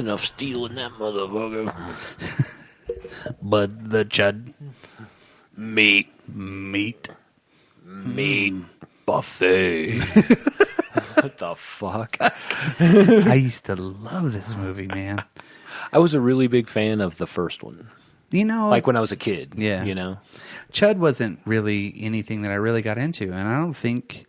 enough steel in that motherfucker. But the chud. Meat. Buffet. What the fuck? I used to love this movie, man. I was a really big fan of the first one. You know, Like when I was a kid. Yeah. You know? CHUD wasn't really anything that I really got into, and I don't think,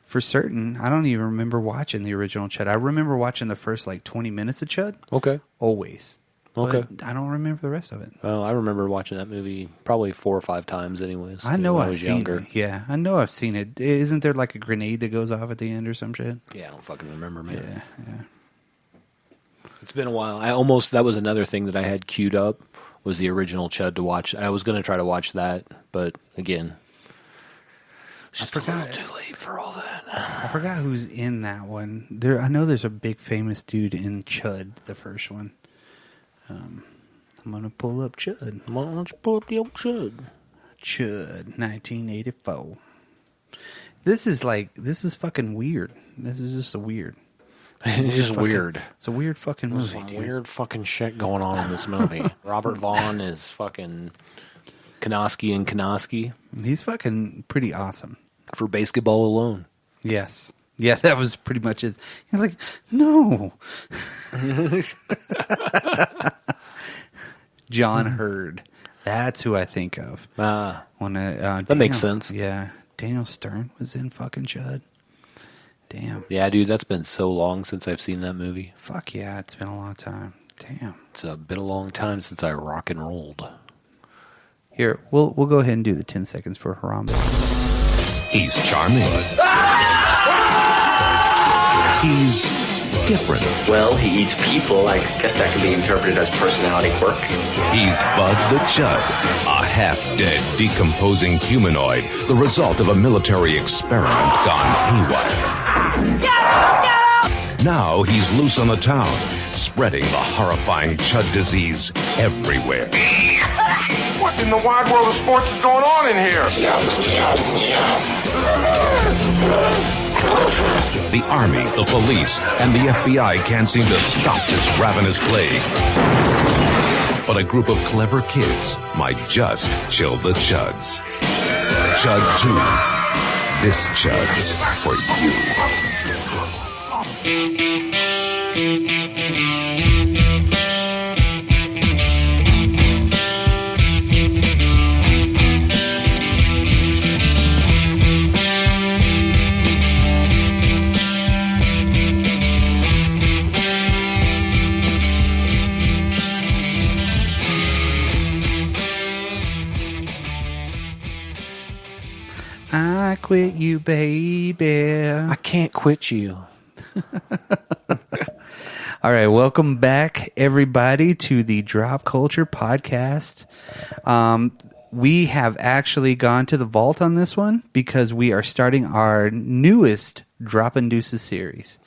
for certain, I don't even remember watching the original CHUD. I remember watching the first, 20 minutes of CHUD. Okay. Always. Okay. But I don't remember the rest of it. Well, I remember watching that movie probably 4 or 5 times anyways. I know when I've was seen younger. it. Yeah, I know I've seen it. Isn't there like a grenade that goes off at the end or some shit? Yeah, I don't fucking remember, man. Yeah. It's been a while. That was another thing that I had queued up, was the original CHUD to watch. I was going to try to watch that, but again, it's just a little too late for all that. I forgot who's in that one. I know there's a big famous dude in CHUD, the first one. I'm going to pull up CHUD. Why don't you pull up the old CHUD? CHUD, 1984. This is fucking weird. This is just weird. It's just weird. It's a weird fucking movie. There's some weird fucking shit going on in this movie. Robert Vaughn is fucking Kanoski and Kanoski. He's fucking pretty awesome. For basketball alone. Yes. Yeah, that was pretty much his. He's like, no. John Hurd. That's who I think of. That makes sense. Yeah. Daniel Stern was in fucking CHUD. Damn. Yeah, dude, that's been so long since I've seen that movie. Fuck yeah, it's been a long time. Damn. It's been a long time since I rock and rolled. Here, we'll go ahead and do the 10 seconds for Harambe. He's charming. He's different. Well, he eats people. I guess that could be interpreted as personality quirk. He's Bud the Chud, a half-dead, decomposing humanoid, the result of a military experiment gone haywire. Now he's loose on the town, spreading the horrifying Chud disease everywhere. What in the wide world of sports is going on in here? The army, the police, and the FBI can't seem to stop this ravenous plague. But a group of clever kids might just chill the Chuds. CHUD II. This Chud's for you. I quit you, baby. I can't quit you. All right, welcome back, everybody, to the Drop Culture Podcast. We have actually gone to the vault on this one because we are starting our newest Droppin' Deuces series.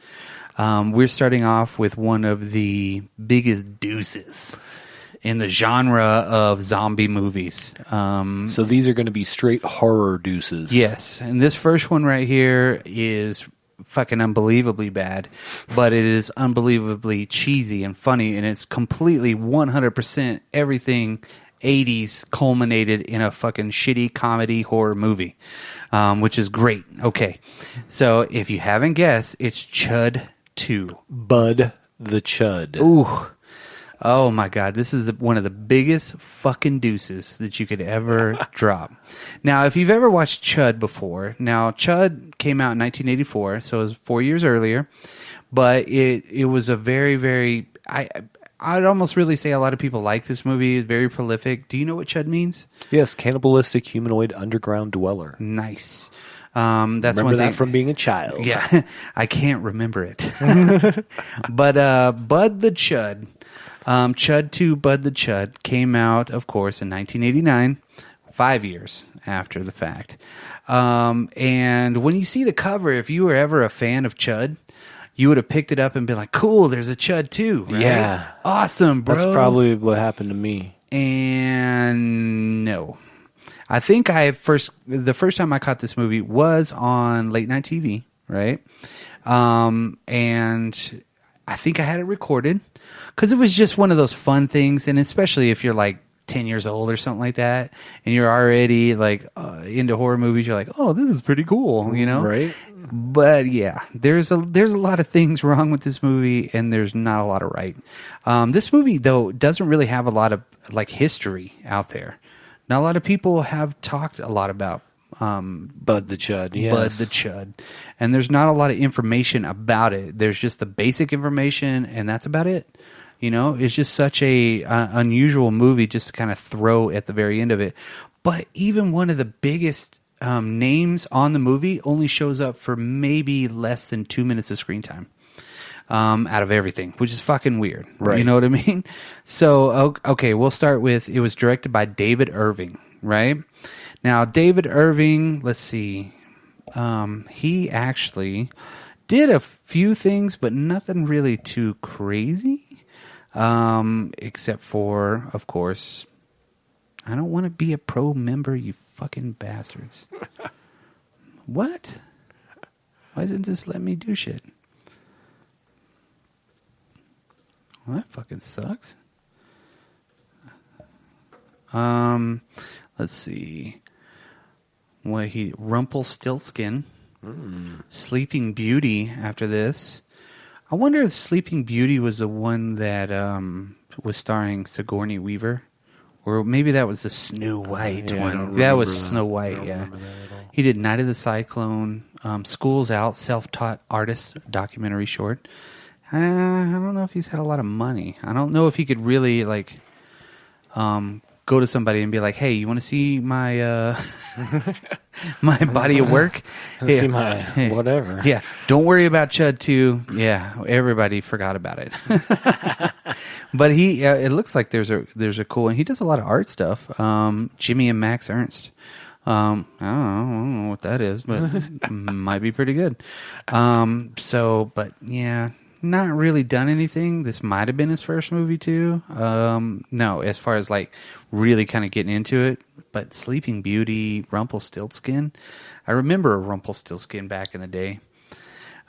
We're starting off with one of the biggest deuces in the genre of zombie movies. So these are going to be straight horror deuces. Yes, and this first one right here is fucking unbelievably bad, but it is unbelievably cheesy and funny, and it's completely 100% everything 80s culminated in a fucking shitty comedy horror movie, which is great. Okay, so if you haven't guessed, it's CHUD II. Bud the Chud. Ooh. Oh my God, this is one of the biggest fucking deuces that you could ever drop. Now, if you've ever watched CHUD before, now CHUD came out in 1984, so it was 4 years earlier, but it was a very, very, I'd almost really say a lot of people like this movie. It's very prolific. Do you know what CHUD means? Yes, cannibalistic humanoid underground dweller. Nice. That's remember one that thing from being a child. Yeah, I can't remember it. But Bud the Chud. CHUD II, Bud the Chud came out, of course, in 1989, 5 years after the fact. And when you see the cover, if you were ever a fan of CHUD, you would have picked it up and been like, cool, there's a CHUD II, right? Yeah. Awesome, bro. That's probably what happened to me. And no. I think the first time I caught this movie was on late night TV, right? And I think I had it recorded because it was just one of those fun things, and especially if you're like 10 years old or something like that, and you're already like into horror movies, you're like, oh, this is pretty cool, you know? Right. But yeah, there's a lot of things wrong with this movie, and there's not a lot of right. This movie, though, doesn't really have a lot of like history out there. Not a lot of people have talked a lot about Bud the CHUD. Yes. Bud the CHUD, and there's not a lot of information about it. There's just the basic information, and that's about it. You know, it's just such a unusual movie just to kind of throw at the very end of it. But even one of the biggest names on the movie only shows up for maybe less than 2 minutes of screen time out of everything, which is fucking weird. Right. You know what I mean? So, okay, we'll start with, it was directed by David Irving, right? Now, David Irving, let's see. He actually did a few things, but nothing really too crazy. Except for, of course, I don't want to be a pro member, you fucking bastards. What? Why doesn't this let me do shit? Well, that fucking sucks. Let's see. What Rumpelstiltskin. Sleeping Beauty after this. I wonder if Sleeping Beauty was the one that was starring Sigourney Weaver. Or maybe that was the Snow White one. That was Snow White, yeah. He did Night of the Cyclone, School's Out, Self-Taught Artist documentary short. I don't know if he's had a lot of money. I don't know if he could really like go to somebody and be like, "Hey, you want to see my my body of work? See my whatever." Yeah, don't worry about CHUD II. Yeah, everybody forgot about it. But he, it looks like there's a cool, and he does a lot of art stuff. Jimmy and Max Ernst. I don't know what that is, but might be pretty good. But yeah, not really done anything. This might have been his first movie too. No, as far as like really kind of getting into it. But Sleeping Beauty, Rumpelstiltskin. I remember Rumpelstiltskin back in the day.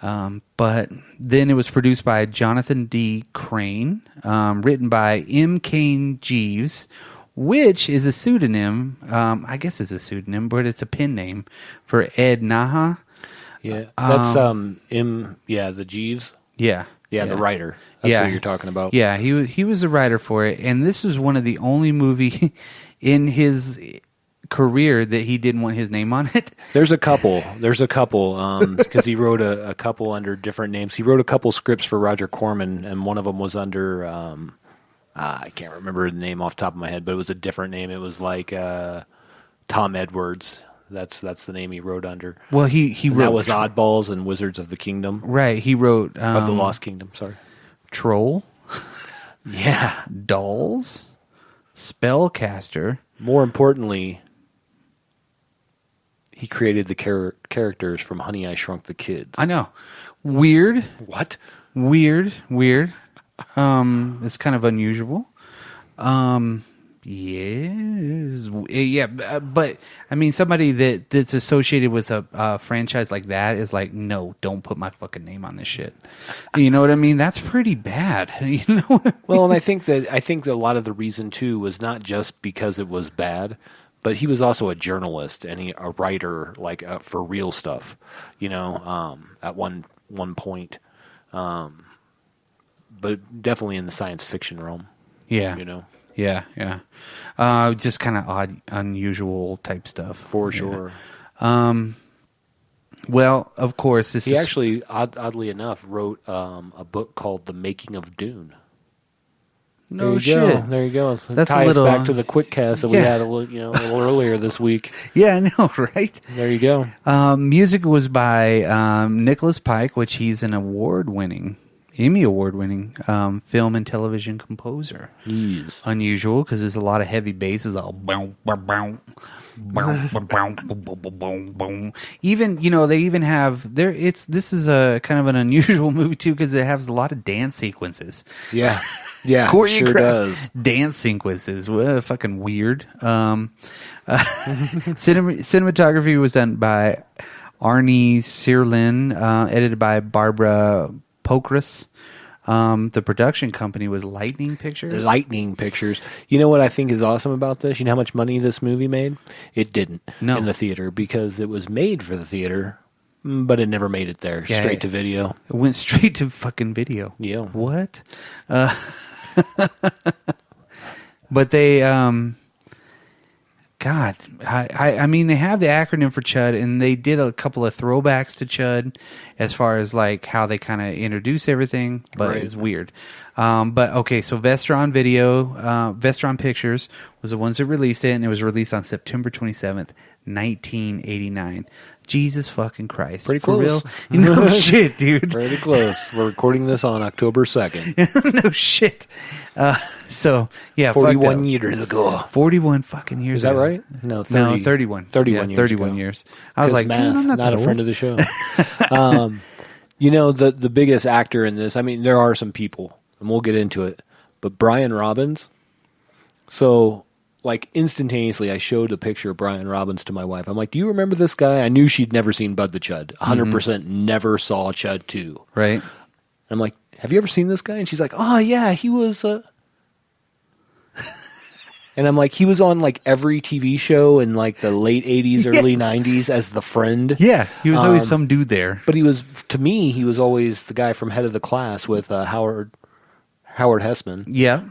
But then it was produced by Jonathan D. Crane, written by M. Cain Jeeves, which is a pseudonym. I guess it's a pseudonym, but it's a pen name for Ed Naha. Yeah, that's the Jeeves. Yeah, the writer. That's what you're talking about. Yeah, he was the writer for it, and this was one of the only movie in his career that he didn't want his name on it. There's a couple because he wrote a couple under different names. He wrote a couple scripts for Roger Corman, and one of them was under I can't remember the name off the top of my head, but it was a different name. It was like Tom Edwards. That's the name he wrote under. Well, he wrote, that was Oddballs and Wizards of the Kingdom. Right, he wrote of the Lost Kingdom. Sorry, Troll. Yeah, Dolls, Spellcaster. More importantly, he created the characters from Honey, I Shrunk the Kids. I know. Weird. What? Weird. It's kind of unusual. Yeah, but I mean, somebody that's associated with a franchise like that is like, no, don't put my fucking name on this shit. You know what I mean? That's pretty bad. You know what I mean? Well, and I think that a lot of the reason too was not just because it was bad, but he was also a journalist and a writer, like for real stuff. You know, at one point, but definitely in the science fiction realm. Yeah, you know. Yeah. Just kind of odd, unusual type stuff. For sure. Well, of course, he actually, oddly enough, wrote a book called The Making of Dune. No shit. There you go. That's ties a little back to the quick cast that we had a little earlier this week. Yeah, I know, right? There you go. Music was by Nicholas Pike, which he's an Emmy award-winning film and television composer. Jeez. Unusual because there's a lot of heavy basses. All boom, boom, boom, boom, boom, boom, boom, boom. Even they even have there. This is a kind of an unusual movie too because it has a lot of dance sequences. Yeah, choreographed sure does. Dance sequences. Fucking weird. Cinematography was done by Arnie Sirlin, edited by Barbara Pokris. The production company was Lightning Pictures. Lightning Pictures. You know what I think is awesome about this? You know how much money this movie made? It didn't in the theater because it was made for the theater, but it never made it there. Yeah, Straight to video. It went straight to fucking video. Yeah. What? But they, God, I mean, they have the acronym for CHUD, and they did a couple of throwbacks to CHUD as far as like how they kind of introduce everything, but it's weird. But okay, so Vestron Pictures was the ones that released it, and it was released on September 27th, 1989. Jesus fucking Christ. Pretty For close. real? No shit, dude. Pretty close. We're recording this on October 2nd. No shit. So, yeah. 41 years ago. 41 fucking years Is that ago. right? No, 31. 31 years 31 ago. years. I was like, math, I'm not a that friend old. of the show. You know, the biggest actor in this, I mean, there are some people, and we'll get into it, but Brian Robbins. So, like, instantaneously, I showed a picture of Brian Robbins to my wife. I'm like, do you remember this guy? I knew she'd never seen Bud the Chud. 100% never saw CHUD II. Right. I'm like, have you ever seen this guy? And she's like, oh, yeah, he was... And I'm like, he was on like every TV show in like the late 80s, early 90s as the friend. Yeah, he was always some dude there. But he was, to me, he was always the guy from Head of the Class with Howard Hessman. Yeah.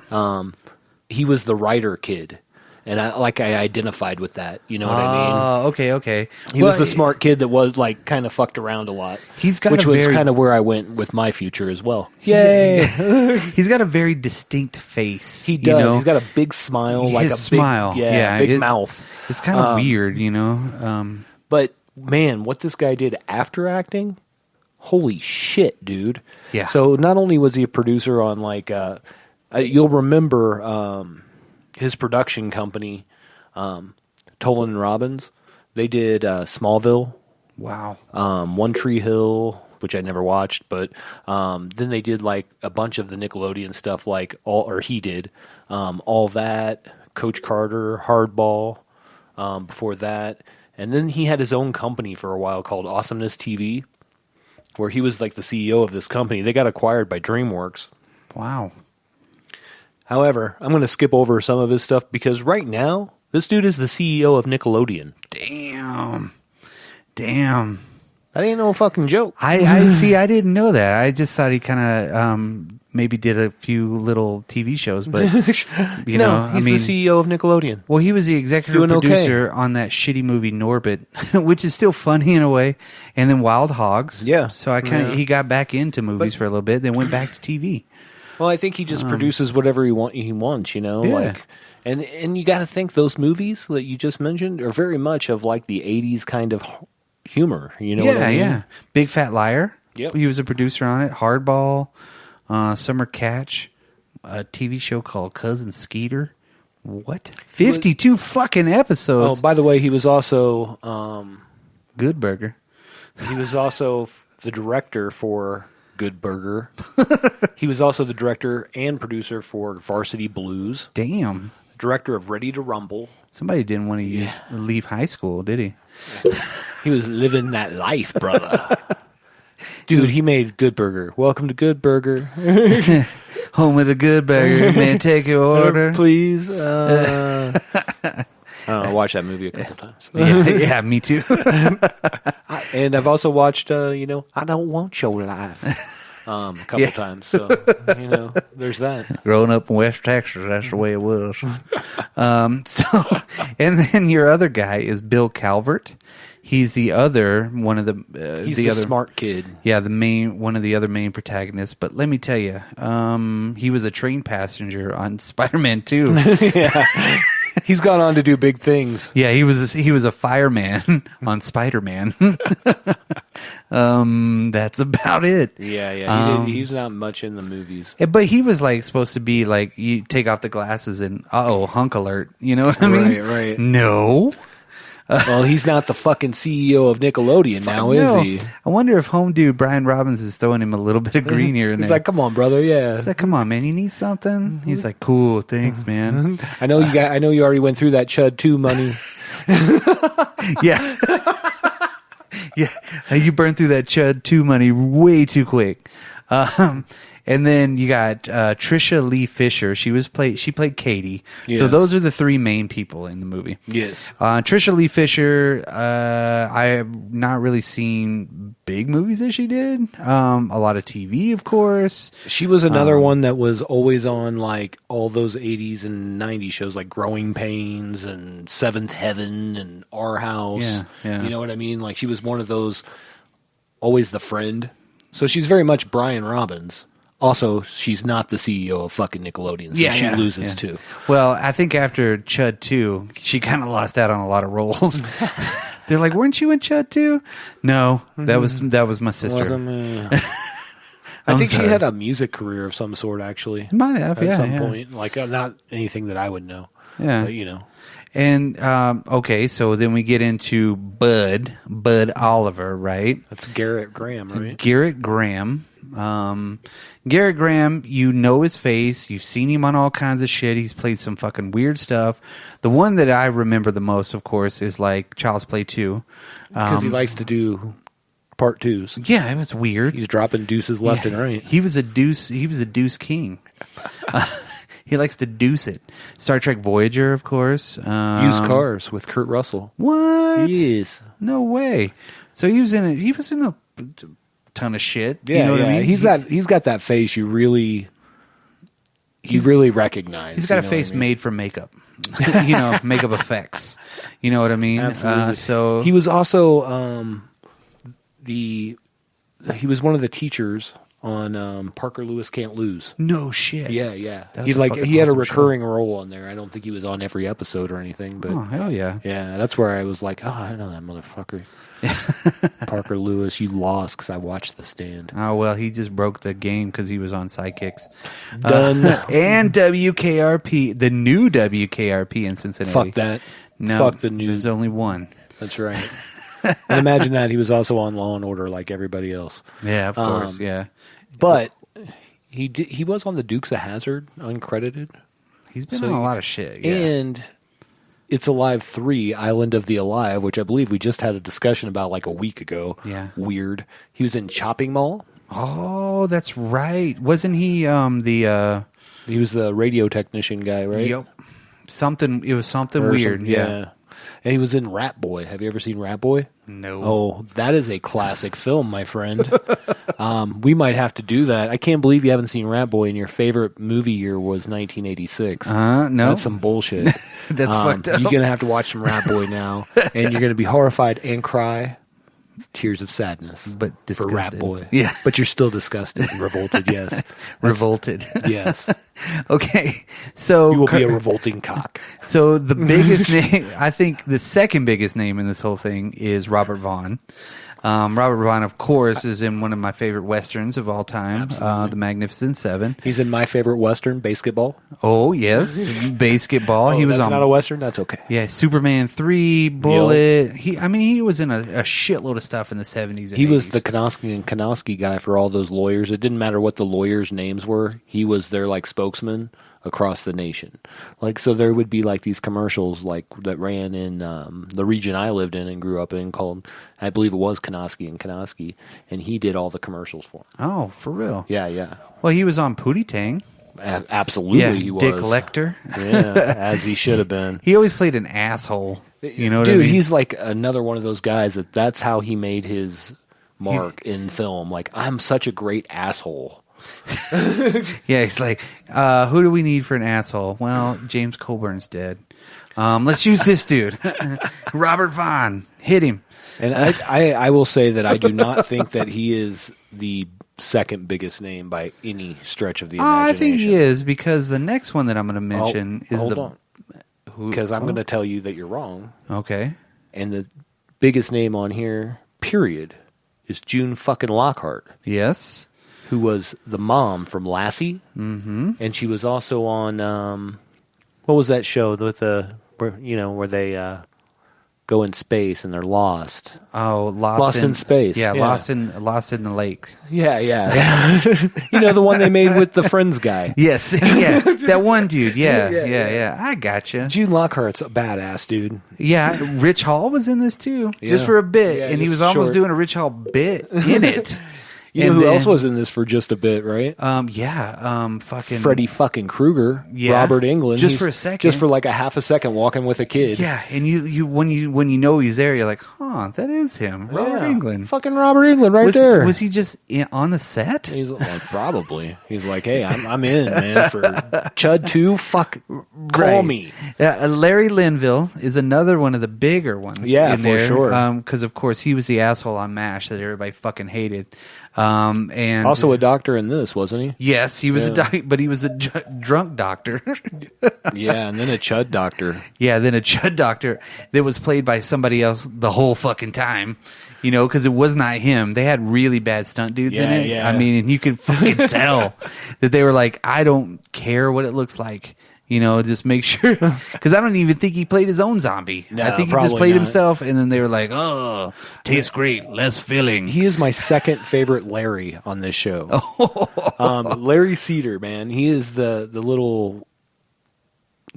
He was the writer kid. And I identified with that. You know what I mean? Okay. He was the smart kid that was like kind of fucked around a lot. Which was kind of where I went with my future as well. Yay! He's got a very distinct face. He does. You know? He's got a big smile, His like a smile. big mouth. It's kind of weird, you know. But man, what this guy did after acting, holy shit, dude! Yeah. So not only was he a producer on like, you'll remember his production company, Tolan and Robbins. They did Smallville. Wow. One Tree Hill, which I never watched, but then they did like a bunch of the Nickelodeon stuff, like he did all that. Coach Carter, Hardball. Before that, and then he had his own company for a while called Awesomeness TV, where he was like the CEO of this company. They got acquired by DreamWorks. Wow. However, I'm going to skip over some of his stuff because right now, this dude is the CEO of Nickelodeon. Damn. That ain't no fucking joke. I see. I didn't know that. I just thought he kind of maybe did a few little TV shows, but you know, he's the CEO of Nickelodeon. Well, he was the executive producer on that shitty movie Norbit, which is still funny in a way, and then Wild Hogs. Yeah. So he got back into movies for a little bit, then went back to TV. Well, I think he just produces whatever he wants, you know, Yeah. like, and you got to think those movies that you just mentioned are very much of like the '80s kind of humor. You know what I mean? Yeah. Big Fat Liar. Yep. He was a producer on it. Hardball, Summer Catch, a TV show called Cousin Skeeter. What? 52 fucking episodes. Oh, by the way, he was also Good Burger. he was also the director for Good Burger. He was also the director and producer for Varsity Blues. Damn. Director of Ready to Rumble. Somebody didn't want to leave high school, did he? He was living that life, brother. Dude, he made Good Burger. Welcome to Good Burger. Home with a Good Burger. May I take your order? Please. I don't know, I watched that movie a couple times. yeah, me too. And I've also watched, I Don't Want Your Life a couple times. So, there's that. Growing up in West Texas, that's the way it was. And then your other guy is Bill Calvert. He's the other one of the. He's the other smart kid. Yeah, one of the other main protagonists. But let me tell you, he was a train passenger on Spider-Man 2. Yeah. He's gone on to do big things. Yeah, he was a fireman on Spider-Man. That's about it. Yeah. He's not much in the movies. But he was like supposed to be like, you take off the glasses and hunk alert. You know what I mean? Right. No. Well, he's not the fucking CEO of Nickelodeon now, No. is he? I wonder if home dude Brian Robbins is throwing him a little bit of green here and there. He's like, come on, brother, yeah. He's like, come on, man, you need something? He's like, cool, thanks, man. I know you already went through that CHUD II money. Yeah. Yeah. You burned through that CHUD II money way too quick. And then you got Trisha Lee Fisher. She played Katie. Yes. So those are the three main people in the movie. Yes. Trisha Lee Fisher, I have not really seen big movies that she did. A lot of TV, of course. She was another one that was always on like all those 80s and 90s shows like Growing Pains and Seventh Heaven and Our House. Yeah. You know what I mean? Like she was one of those, always the friend. So she's very much Brian Robbins. Also, she's not the CEO of fucking Nickelodeon, so she loses too. Well, I think after CHUD II, she kind of lost out on a lot of roles. They're like, "Weren't you in CHUD II?" No, that was my sister. I think she had a music career of some sort, actually. Might have, at some point. Like not anything that I would know. Yeah, but, you know. And okay, so then we get into Bud Oliver, right? That's Garrett Graham, right? Garrett Graham. Garrett Graham, you know his face. You've seen him on all kinds of shit. He's played some fucking weird stuff. The one that I remember the most, of course, is like Child's Play 2. Because he likes to do part twos. Yeah, it was weird. He's dropping deuces left and right. He was a deuce king. He likes to deuce it. Star Trek Voyager, of course. Used Cars with Kurt Russell. What? Yes. No way. So he was in a ton of shit. Yeah, you know what I mean? He's got that face you really recognize. He's got a face made for makeup. Makeup effects. You know what I mean? Absolutely. So he was also he was one of the teachers on Parker Lewis Can't Lose. No shit. Yeah. That was He had a awesome recurring role on there. I don't think he was on every episode or anything, but oh hell yeah. Yeah, that's where I was like, oh, I know that motherfucker. Parker Lewis, you lost because I watched The Stand. Oh well, he just broke the game because he was on Sidekicks. Done. And WKRP, the new WKRP in Cincinnati. Fuck that. No, fuck the new. There's only one. That's right. And imagine that he was also on Law and Order like everybody else. Yeah, of course. Yeah, but he was on the Dukes of Hazzard, uncredited. He's been on a lot of shit. Yeah. And It's Alive 3, Island of the Alive, which I believe we just had a discussion about like a week ago. Yeah. Weird. He was in Chopping Mall. Oh, that's right. Wasn't he He was the radio technician guy, right? Yep. It was something Or weird. something, yeah. And he was in Rat Boy. Have you ever seen Rat Boy? No. Oh, that is a classic film, my friend. We might have to do that. I can't believe you haven't seen Rat Boy and your favorite movie year was 1986. No. That's some bullshit. That's fucked up. You're going to have to watch some Rat Boy now, and you're going to be horrified and cry tears of sadness. But for disgusted. Rat Boy. Yeah. But you're still disgusted and revolted, yes. Revolted. Yes. Okay. So You will be a revolting cock. So the biggest name, I think the second biggest name in this whole thing is Robert Vaughn. Robert Vaughn, of course, is in one of my favorite westerns of all time, The Magnificent Seven. He's in my favorite Western, Basketball. Oh, yes. Basketball. He was that's on. not a Western? That's okay. Yeah, Superman 3, Bullet. He was in a shitload of stuff in the 70s and He 80s. was the Konosky and Konosky guy for all those lawyers. It didn't matter what the lawyers' names were. He was their like spokesman across the nation. Like, so there would be like these commercials like that ran in the region I lived in and grew up in called, I believe it was Konosky and Konosky, and he did all the commercials for him. Oh, for real? Yeah. Well, he was on Pootie Tang. Absolutely, he was. Dick Lecter. Yeah, as he should have been. He always played an asshole. You know what I Dude, mean? he's like another one of those guys that's how he made his mark in film. Like, I'm such a great asshole. Yeah, he's like, who do we need for an asshole? Well, James Colburn's dead. Let's use this dude. Robert Vaughn. Hit him. And I will say that I do not think that he is the second biggest name by any stretch of the imagination. I think he is, because the next one that I'm going to mention is because I'm going to tell you that you're wrong. Okay. And the biggest name on here, period, is June fucking Lockhart. Yes. Who was the mom from Lassie. Mm-hmm. And she was also on, what was that show with where they go in space and they're lost. Oh, Lost in Space. Yeah, Lost in the lake. Yeah. The one they made with the Friends guy. Yes, yeah, that one dude. Yeah. I gotcha. June Lockhart's a badass dude. Yeah, Rich Hall was in this too, just for a bit, and he was almost doing a Rich Hall bit in it. You know who else was in this for just a bit, right? Fucking Freddy fucking Krueger, Yeah. Robert Englund, Just for a second. just for like a half a second, walking with a kid. Yeah, and you when you know he's there, you're like, huh, that is him, Robert Yeah. Englund. Fucking Robert Englund, right was, there. Was he just on the set? He's like, probably. He's like, hey, I'm in, man, for CHUD II. Fuck, call me. Yeah, Larry Linville is another one of the bigger ones. Yeah, in for there, sure. Because of course he was the asshole on MASH that everybody fucking hated. And Also a doctor in this, wasn't he? yes, he was but he was a drunk doctor. Yeah, and then a CHUD doctor. Yeah, then a CHUD doctor that was played by somebody else the whole fucking time, because it was not him. They had really bad stunt dudes in it. Yeah. I mean, and you could fucking tell that they were like, I don't care what it looks like. Just make sure. Because I don't even think he played his own zombie. No, I think he just probably played not. himself, and then they were like, oh, tastes great, less filling. He is my second favorite Larry on this show. Larry Cedar, man. He is the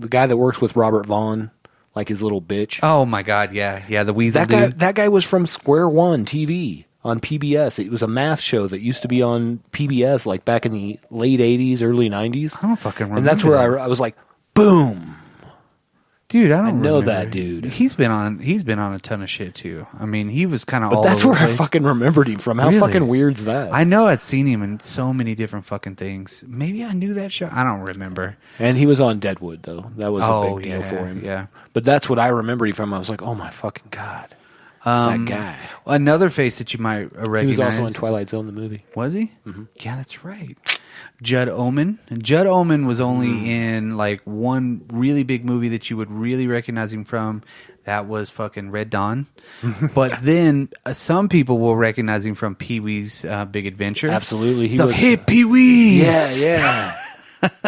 guy that works with Robert Vaughn, like his little bitch. Oh, my God, yeah, the weasel dude. That guy was from Square One TV on PBS. It was a math show that used to be on PBS like back in the late 80s, early 90s. I don't fucking remember. And that's where I was like, boom. Dude, I don't know remember. that dude. He's been on a ton of shit too. I mean, he was kind of all But that's over where the I place. fucking remembered him from. How Really? fucking weird's that? I know I'd seen him in so many different fucking things. Maybe I knew that show. I don't remember. And he was on Deadwood, though. That was a big deal yeah, for him. Yeah. But that's what I remembered him from. I was like, oh my fucking God. It's that guy. Another face that you might recognize. He was also in Twilight Zone, the movie. Was he? Mm-hmm. Yeah, that's right. Judd Omen. Judd Omen was only in like one really big movie that you would really recognize him from. That was fucking Red Dawn. But then some people will recognize him from Pee-wee's Big Adventure. Absolutely. He So, was, hey, Pee-wee! Yeah.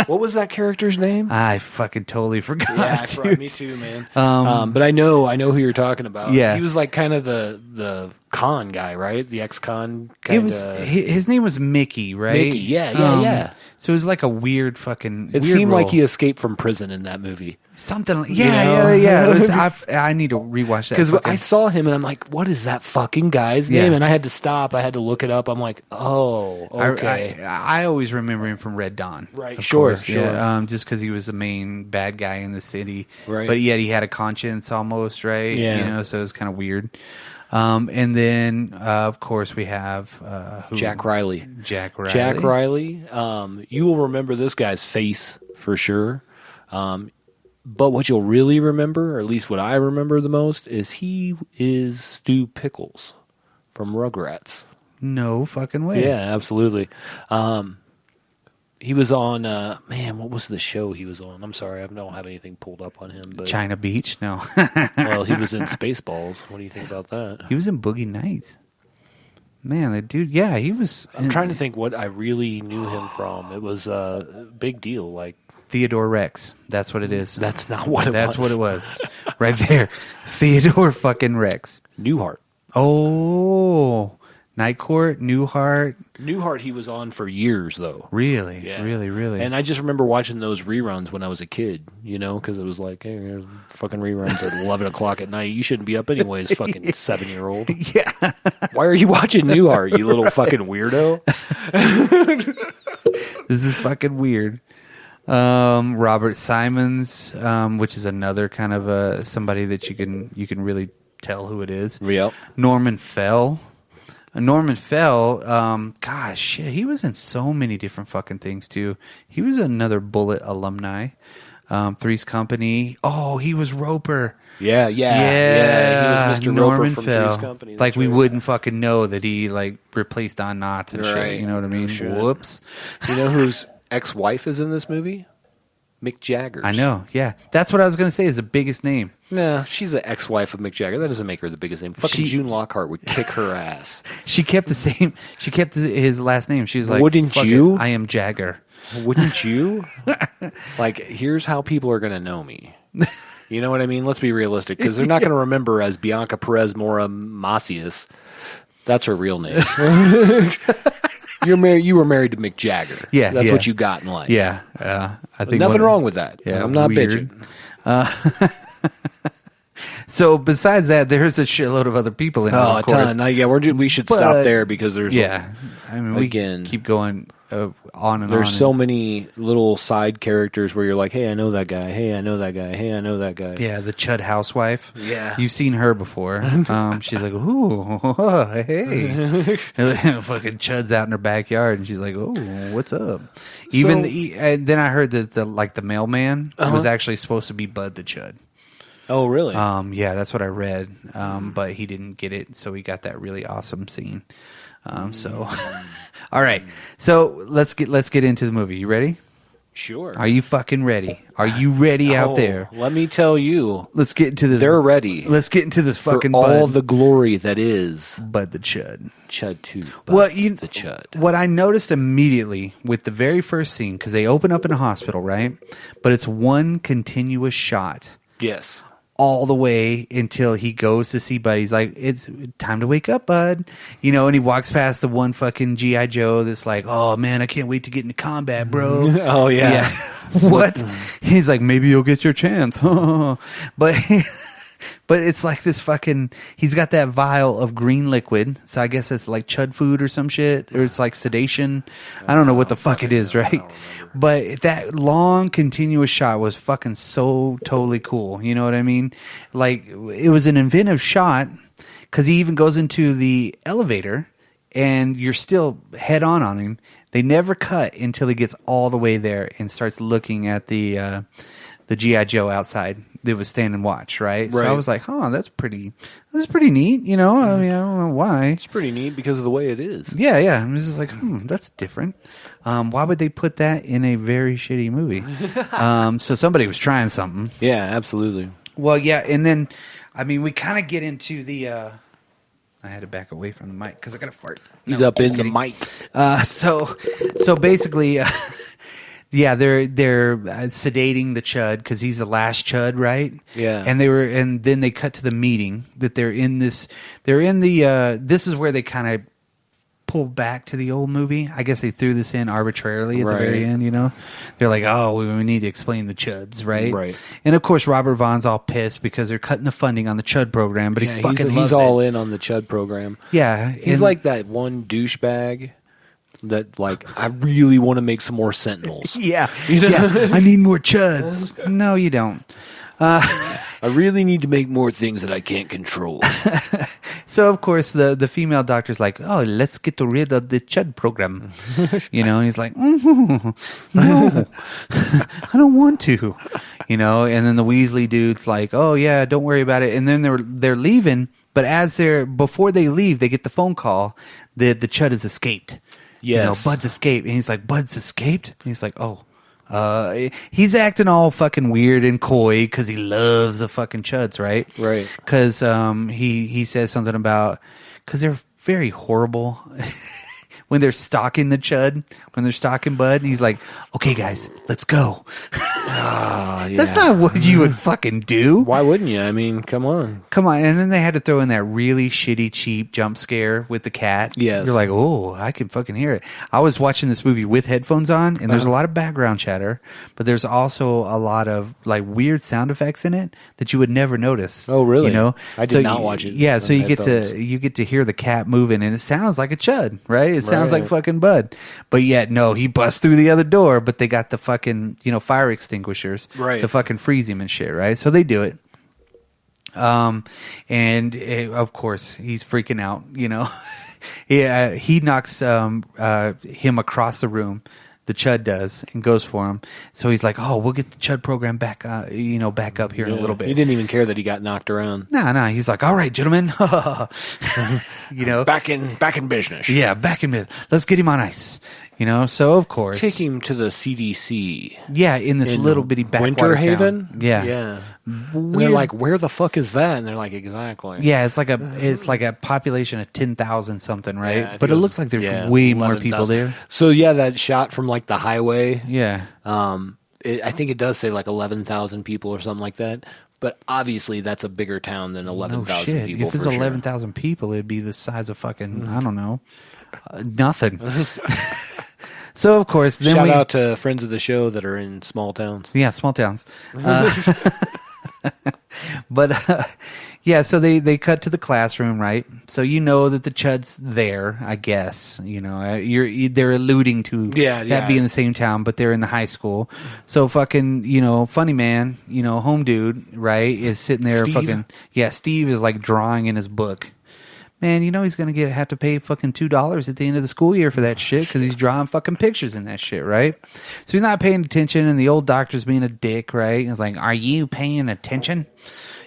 What was that character's name? I fucking totally forgot. Yeah, me too, man. But I know who you're talking about. Yeah. He was like kind of the con guy, right? The ex-con It was his name was Mickey, right? Mickey, yeah. So it was like a weird fucking. It weird seemed like role. he escaped from prison in that movie. Something. Like, You know? yeah. It was, I need to rewatch that Because fucking- I saw him and I'm like, what is that fucking guy's Yeah. name? And I had to stop. I had to look it up. I'm like, oh, okay. I always remember him from Red Dawn. Right, of sure. course, Yeah, just because he was the main bad guy in the city. Right. But yet he had a conscience almost, right? Yeah. So it was kind of weird. And then, of course, we have who? Jack Riley. Jack Riley. Jack Riley. You will remember this guy's face for sure. But what you'll really remember, or at least what I remember the most, is he is Stu Pickles from Rugrats. No fucking way. Yeah, absolutely. He was on, what was the show he was on? I'm sorry, I don't have anything pulled up on him. But China Beach? No. well, he was in Spaceballs. What do you think about that? He was in Boogie Nights. Man, that dude, yeah, he was. I'm trying to think what I really knew him from. It was a big deal, like Theodore Rex. That's what it is. That's not what it was. That's what it was. Right there. Theodore fucking Rex. Newhart. Oh, Night Court, Newhart. Newhart he was on for years, though. Really? Yeah. Really? And I just remember watching those reruns when I was a kid, because it was like, hey, there's fucking reruns at 11 o'clock at night. You shouldn't be up anyways, fucking 7-year-old. Yeah. Why are you watching Newhart, you little fucking weirdo? This is fucking weird. Robert Simons, which is another kind of somebody that you can really tell who it is. Yep. Norman Fell. Norman Fell, gosh, shit, he was in so many different fucking things too. He was another Bullet alumni. Three's Company. Oh, he was Roper. Yeah. He was Mr. Norman Roper from Fell. Three's Company. Like That's we right. wouldn't fucking know that he like replaced Don Knotts and Right. shit. You know what I mean? No shit. Whoops. You know whose ex-wife is in this movie? Mick Jagger. I know. Yeah, that's what I was gonna say. Is the biggest name. Nah, she's the ex-wife of Mick Jagger. That doesn't make her the biggest name. Fucking She- June Lockhart would kick her ass. She kept the same. She kept his last name. She was like, Wouldn't "Fuck you?" it, I am Jagger. Wouldn't you? Like, here's how people are going to know me. You know what I mean? Let's be realistic, because they're not going to remember as Bianca Perez Mora Macias. That's her real name. You were married to Mick Jagger. Yeah, that's yeah. what you got in life. Yeah, I think Nothing wrong with that. Yeah, I'm not weird. bitching. So besides that, there's a shitload of other people in it. Oh, of a course. ton. Yeah, we should stop But- there because there's Yeah. I mean, we keep going on and on. There's so many little side characters where you're like, hey, I know that guy. Hey, I know that guy. Hey, I know that guy. Yeah, the CHUD housewife. Yeah. You've seen her before. She's like, ooh, hey. Fucking CHUD's out in her backyard, and she's like, oh, what's up? And then I heard that the mailman was actually supposed to be Bud the CHUD. Oh, really? Yeah, that's what I read. But he didn't get it, so he got that really awesome scene. All right. So let's get into the movie. You ready? Sure. Are you fucking ready? Are you ready out there? Let me tell you. Let's get into this. They're ready. Let's get into this fucking for all Bud. the glory that is Bud the CHUD. CHUD II. The CHUD. What I noticed immediately with the very first scene, because they open up in a hospital, right? But it's one continuous shot. Yes. All the way until he goes to see Bud. He's like, it's time to wake up, Bud. And he walks past the one fucking G.I. Joe that's like, oh, man, I can't wait to get into combat, bro. Oh, yeah. What? He's like, maybe you'll get your chance. But it's like this fucking... He's got that vial of green liquid. So I guess it's like CHUD food or some shit. Or it's like sedation. I don't know what the fuck it is, right? But that long continuous shot was fucking so totally cool. You know what I mean? Like, it was an inventive shot. Because he even goes into the elevator. And you're still head on him. They never cut until he gets all the way there. And starts looking at the G.I. Joe outside. That was stand and watch, right? So I was like, that's pretty neat, I mean, I don't know why. It's pretty neat because of the way it is. Yeah. I was just like, that's different. Why would they put that in a very shitty movie? So somebody was trying something. Yeah, absolutely. Well, yeah, and then, I mean, we kind of get into the, I had to back away from the mic because I got to fart. He's up in the mic. So basically... Yeah, they're sedating the CHUD because he's the last CHUD, right? Yeah. And then they cut to the meeting that they're in this. They're in the. This is where they kind of pull back to the old movie. I guess they threw this in arbitrarily at the very end. They're like, oh, we need to explain the CHUDs, right? Right. And of course, Robert Vaughn's all pissed because they're cutting the funding on the CHUD program, but he's all in on the CHUD program. Yeah, he's like that one douchebag. That I really want to make some more Sentinels. Yeah, I need more CHUDs. No, you don't. I really need to make more things that I can't control. So of course the female doctor's like, oh, let's get rid of the CHUD program, and he's like, no, I don't want to, and then the Weasley dude's like, oh yeah, don't worry about it, and then they're leaving, but before they leave, they get the phone call that the CHUD has escaped. Yes. Bud's escaped. And he's like, Bud's escaped? And he's like, oh. He's acting all fucking weird and coy because he loves the fucking CHUDs, right? Right. Because he says something about... Because they're very horrible... when they're stalking the CHUD, when they're stalking Bud, and he's like, okay, guys, let's go. Yeah. That's not what you would fucking do. Why wouldn't you? I mean, come on. And then they had to throw in that really shitty, cheap jump scare with the cat. Yes. You're like, oh, I can fucking hear it. I was watching this movie with headphones on, and there's a lot of background chatter, but there's also a lot of weird sound effects in it that you would never notice. Oh, really? I did not watch it. Yeah, so you get to hear the cat moving, and it sounds like a CHUD, right? It sounds like fucking Bud. But yet, no, he busts through the other door, but they got the fucking, fire extinguishers to fucking freeze him and shit, right? So they do it. Of course, he's freaking out, he knocks him across the room. The CHUD does, and goes for him. So he's like, "Oh, we'll get the CHUD program back, back up here in a little bit." He didn't even care that he got knocked around. No. He's like, "All right, gentlemen, back in business." Yeah, back in business. Let's get him on ice. So of course, take him to the CDC. Yeah, in this little bitty backwater Winter Haven. Town. Yeah. And they're like, "Where the fuck is that?" And they're like, "Exactly." Yeah, it's like a population of 10,000 something, right? Yeah, but it looks like there's way more people there. So that shot from the highway. Yeah. I think it does say 11,000 people or something like that. But obviously, that's a bigger town than 11,000 people. If it's 11,000 people, it'd be the size of fucking I don't know, nothing. So of course, then shout out to friends of the show that are in small towns. Yeah, small towns. But Yeah, so they cut to the classroom, right? So you know that the CHUD's there, I guess. You know, they're alluding to that being the same town, but they're in the high school. So fucking, you know, funny man, you know, home dude, right, is sitting there Steve is like drawing in his book. Man, you know he's going to have to pay fucking $2 at the end of the school year for that shit because he's drawing fucking pictures in that shit, right? So he's not paying attention, and the old doctor's being a dick, right? He's like, are you paying attention?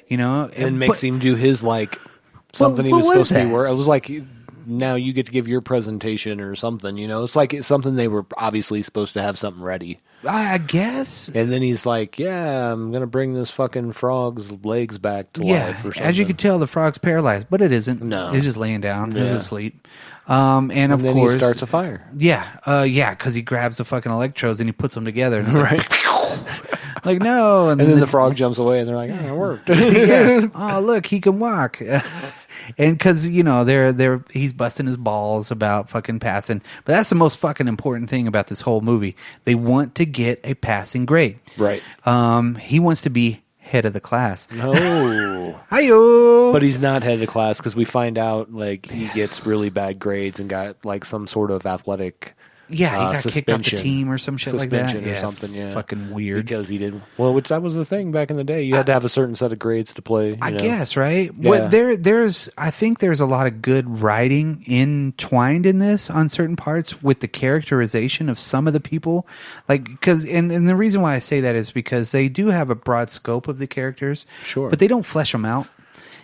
You know? And makes him do his, like, something he was supposed to be wearing. It was like, now you get to give your presentation or something, you know? It's like it's something they were obviously supposed to have something ready. I guess. And then he's like, yeah, I'm going to bring this fucking frog's legs back to life or something. As you can tell, the frog's paralyzed, but it isn't. No. It's just laying down. It's asleep. And of then course, he starts a fire. Yeah. Because he grabs the fucking electrodes and he puts them together. And it's like, like, no. And then the frog jumps away and they're like, it worked. Oh, look, he can walk. And because, you know, he's busting his balls about fucking passing. But that's the most fucking important thing about this whole movie. They want to get a passing grade. Right. He wants to be head of the class. No. Hi-yo! But he's not head of the class because we find out, like, he gets really bad grades and got, like, some sort of athletic... Yeah, he got kicked off the team or some shit like that. Suspension or something, yeah. Fucking weird. Because he did... Well, which that was the thing back in the day. You had to have a certain set of grades to play. I guess, right? Yeah. I think there's a lot of good writing entwined in this on certain parts with the characterization of some of the people. Like, because, and the reason why I say that is because they do have a broad scope of the characters. Sure. But they don't flesh them out.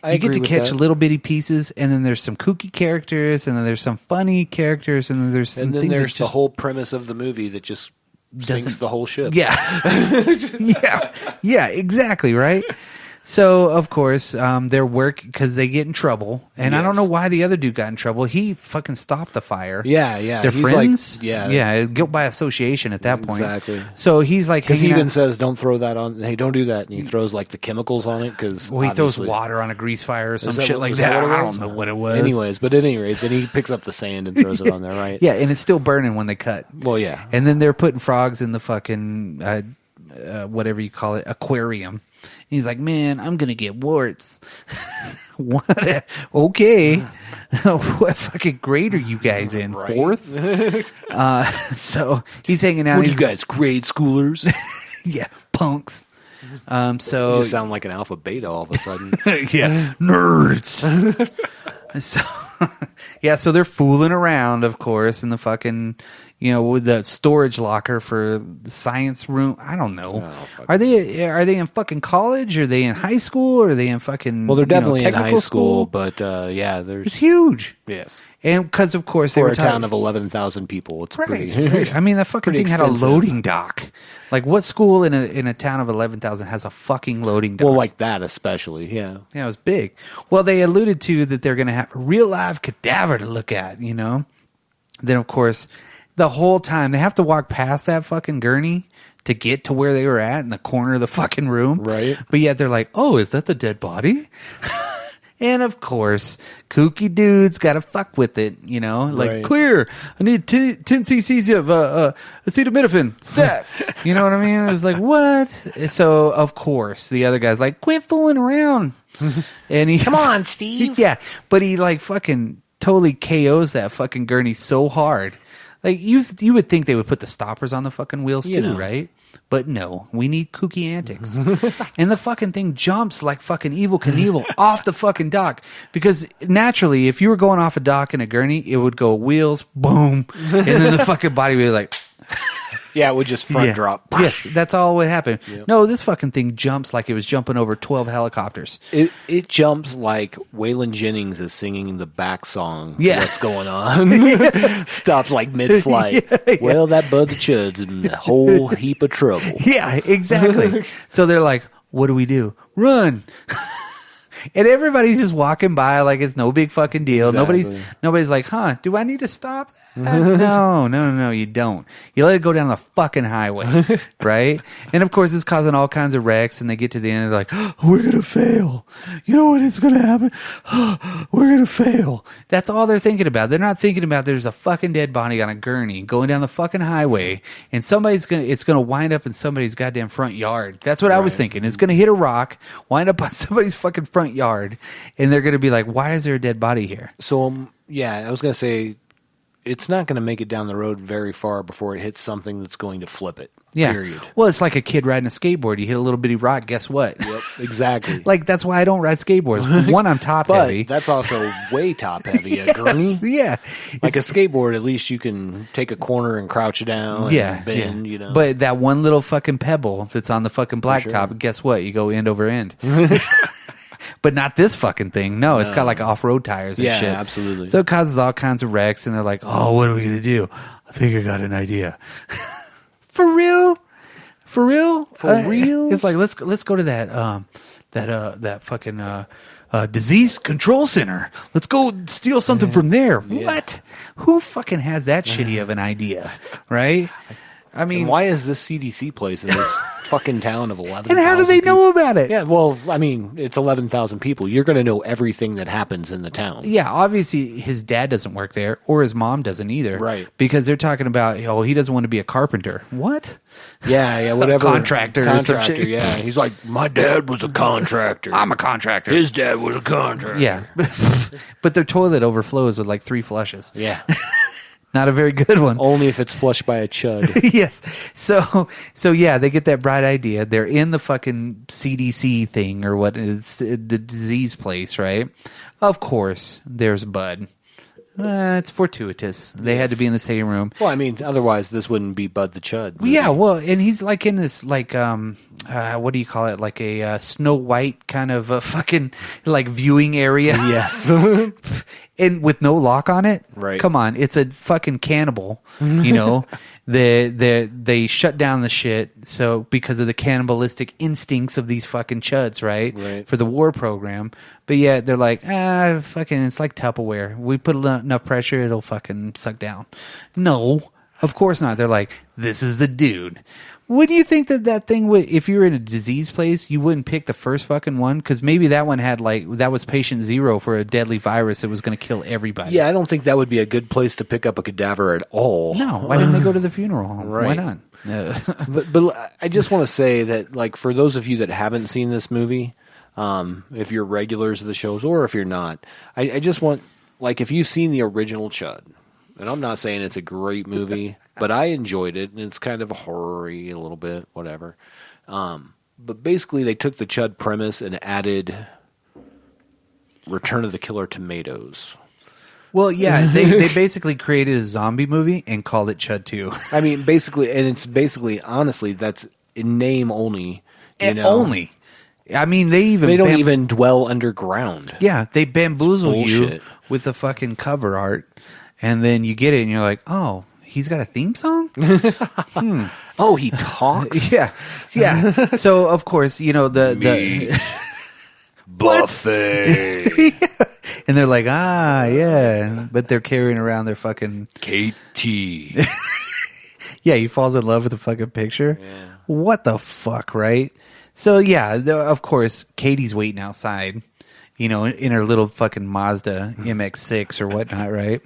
You get to catch little bitty pieces, and then there's some kooky characters, and then there's some funny characters, and then there's some things there's the whole premise of the movie that just sinks the whole ship. Yeah. Yeah, exactly, right? So, of course, their work, because they get in trouble, and I don't know why the other dude got in trouble. He fucking stopped the fire. Yeah. They're He's friends? like, yeah. Yeah, guilt by association at that point. Exactly. So he's like, because he even says, don't throw that on, hey, don't do that. And he throws like the chemicals on it because he throws water on a grease fire or some shit like that. I don't know what it was. Anyways, but at any rate, then he picks up the sand and throws it on there, right? Yeah, and it's still burning when they cut. Well, yeah. And then they're putting frogs in the fucking, whatever you call it, aquarium. And he's like, man, I'm going to get warts. What? Okay. What fucking grade are you guys in? Right. 4th? So he's hanging out. What are you guys, grade schoolers? Yeah, punks. You just sound like an alpha beta all of a sudden. Yeah, nerds. So they're fooling around, of course, in the fucking, you know, with the storage locker for the science room. I don't know. Oh, are they in fucking college? Are they in high school? Or are they in fucking? Well, they're definitely in high school, but yeah, it's huge. Yes. And because, of course, for a town of 11,000 people, it's pretty. Right. I mean, that fucking thing had a loading dock. Like, what school in a town of 11,000 has a fucking loading dock? Well, like that especially, yeah. Yeah, it was big. Well, they alluded to that they're going to have a real live cadaver to look at, you know? Then, of course, the whole time, they have to walk past that fucking gurney to get to where they were at in the corner of the fucking room. Right. But yet they're like, oh, is that the dead body? And of course, kooky dudes got to fuck with it, you know? Like, right. Clear, I need 10 cc's of acetaminophen, stat. You know what I mean? It was like, what? So, of course, the other guy's like, quit fooling around. And he, come on, Steve. Yeah, but he like fucking totally KOs that fucking gurney so hard. Like, you would think they would put the stoppers on the fucking wheels too, know. Right? But no, we need kooky antics. And the fucking thing jumps like fucking Evel Knievel off the fucking dock. Because naturally, if you were going off a dock in a gurney, it would go wheels, boom. And then the fucking body would be like... Yeah, it would just front drop. Yes, that's all would happen. Yep. No, this fucking thing jumps like it was jumping over 12 helicopters. It jumps like Waylon Jennings is singing the back song. Yeah. What's going on? Stops like mid-flight. Yeah. Well, that bud the Chud's in a whole heap of trouble. Yeah, exactly. So they're like, what do? Run. And everybody's just walking by like it's no big fucking deal. Exactly. Nobody's like, huh, do I need to stop that? No, you don't. You let it go down the fucking highway, right? And of course, it's causing all kinds of wrecks, and they get to the end and they're like, oh, we're going to fail. You know what is going to happen? We're going to fail. That's all they're thinking about. They're not thinking about there's a fucking dead body on a gurney going down the fucking highway, and it's going to wind up in somebody's goddamn front yard. That's what I was thinking. It's going to hit a rock, wind up on somebody's fucking front yard, and they're going to be like, why is there a dead body here? So, yeah, I was going to say, it's not going to make it down the road very far before it hits something that's going to flip it. Yeah. Period. Well, it's like a kid riding a skateboard. You hit a little bitty rock, guess what? Yep, exactly. Like, that's why I don't ride skateboards. One, I'm top But heavy. that's also way top heavy, a gurney. Yeah. Like a skateboard, at least you can take a corner and crouch down and bend, you know. But that one little fucking pebble that's on the fucking blacktop, guess what? You go end over end. But not this fucking thing. No, it's got like off-road tires and shit. Yeah, absolutely. So it causes all kinds of wrecks, and they're like, oh, what are we going to do? I think I got an idea. For real? For real? For real? It's like, let's go to that fucking disease control center. Let's go steal something from there. Yeah. What? Who fucking has that shitty of an idea? Right? I mean, and why is this CDC place in this fucking town of 11,000 and how do they know about it? Yeah, well, I mean, it's 11,000 people. You're going to know everything that happens in the town. Yeah, obviously his dad doesn't work there, or his mom doesn't either. Right. Because they're talking about, oh, he doesn't want to be a carpenter. What? Yeah, whatever. Contractor or some shit. Yeah, he's like, my dad was a contractor. I'm a contractor. His dad was a contractor. Yeah. But their toilet overflows with like 3 flushes. Yeah. Not a very good one. Only if it's flushed by a CHUD. Yes. So yeah, they get that bright idea. They're in the fucking CDC thing or what is the disease place, right? Of course, there's Bud. It's fortuitous. They had to be in the same room. Well, I mean, otherwise this wouldn't be Bud the CHUD. Well, yeah, well, and he's like in this like what do you call it? Like a Snow White kind of a fucking like viewing area. Yes. And with no lock on it. Right. Come on, it's a fucking cannibal. You know, they shut down the shit so because of the cannibalistic instincts of these fucking chuds, right? Right. For the war program. But yeah, they're like, fucking, it's like Tupperware. We put enough pressure, it'll fucking suck down. No, of course not. They're like, this is the dude. What do you think that thing would, if you were in a disease place, you wouldn't pick the first fucking one? Because maybe that one had like, that was patient 0 for a deadly virus that was going to kill everybody. Yeah, I don't think that would be a good place to pick up a cadaver at all. No, why didn't they go to the funeral home? Right. Why not? But I just want to say that, like, for those of you that haven't seen this movie, if you're regulars of the shows or if you're not, I just want, like, if you've seen the original CHUD, and I'm not saying it's a great movie, but I enjoyed it, and it's kind of horror-y a little bit, whatever. But basically, they took the CHUD premise and added Return of the Killer Tomatoes. Well, yeah, they basically created a zombie movie and called it CHUD II. I mean, basically, and it's basically, honestly, that's in name only. And only. I mean, they don't even dwell underground. Yeah, they bamboozle you bullshit. with the fucking cover art, and then you get it, and you're like, oh, he's got a theme song? Oh, he talks? Yeah. So, of course, you know, the buffet. and they're like, yeah. But they're carrying around their fucking... KT. Yeah, he falls in love with the fucking picture. Yeah. What the fuck, right? So, yeah, of course, Katie's waiting outside, you know, in her little fucking Mazda MX-6 or whatnot, right?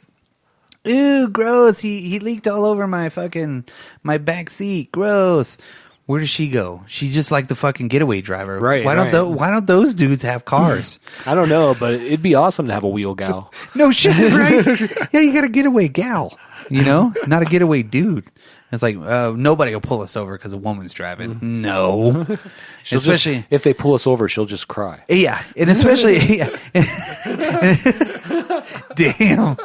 Ooh, gross. He leaked all over my back seat. Gross. Where does she go? She's just like the fucking getaway driver. Right. Why don't those dudes have cars? I don't know, but it'd be awesome to have a wheel gal. No shit, right? Yeah, you got a getaway gal, you know? Not a getaway dude. It's like, nobody will pull us over because a woman's driving. No. Especially if they pull us over, she'll just cry. Yeah. And especially, damn.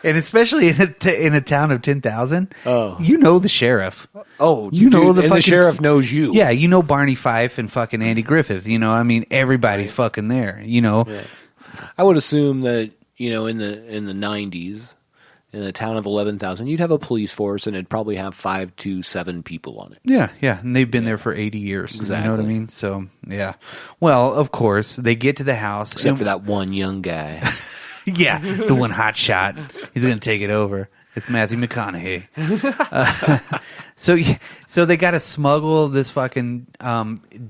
And especially in a town of 10,000, you know the sheriff. Oh, you know the sheriff knows you. Yeah, you know Barney Fife and fucking Andy Griffith. You know, I mean, everybody's fucking there. You know, Yeah. I would assume that, you know, in the 90s, in a town of 11,000, you'd have a police force, and it'd probably have 5 to 7 people on it. Yeah, and they've been there for 80 years. Exactly. You know what I mean? So yeah. Well, of course, they get to the house, Except for that one young guy. Yeah, the one hot shot. He's going to take it over. It's Matthew McConaughey. So they got to smuggle this fucking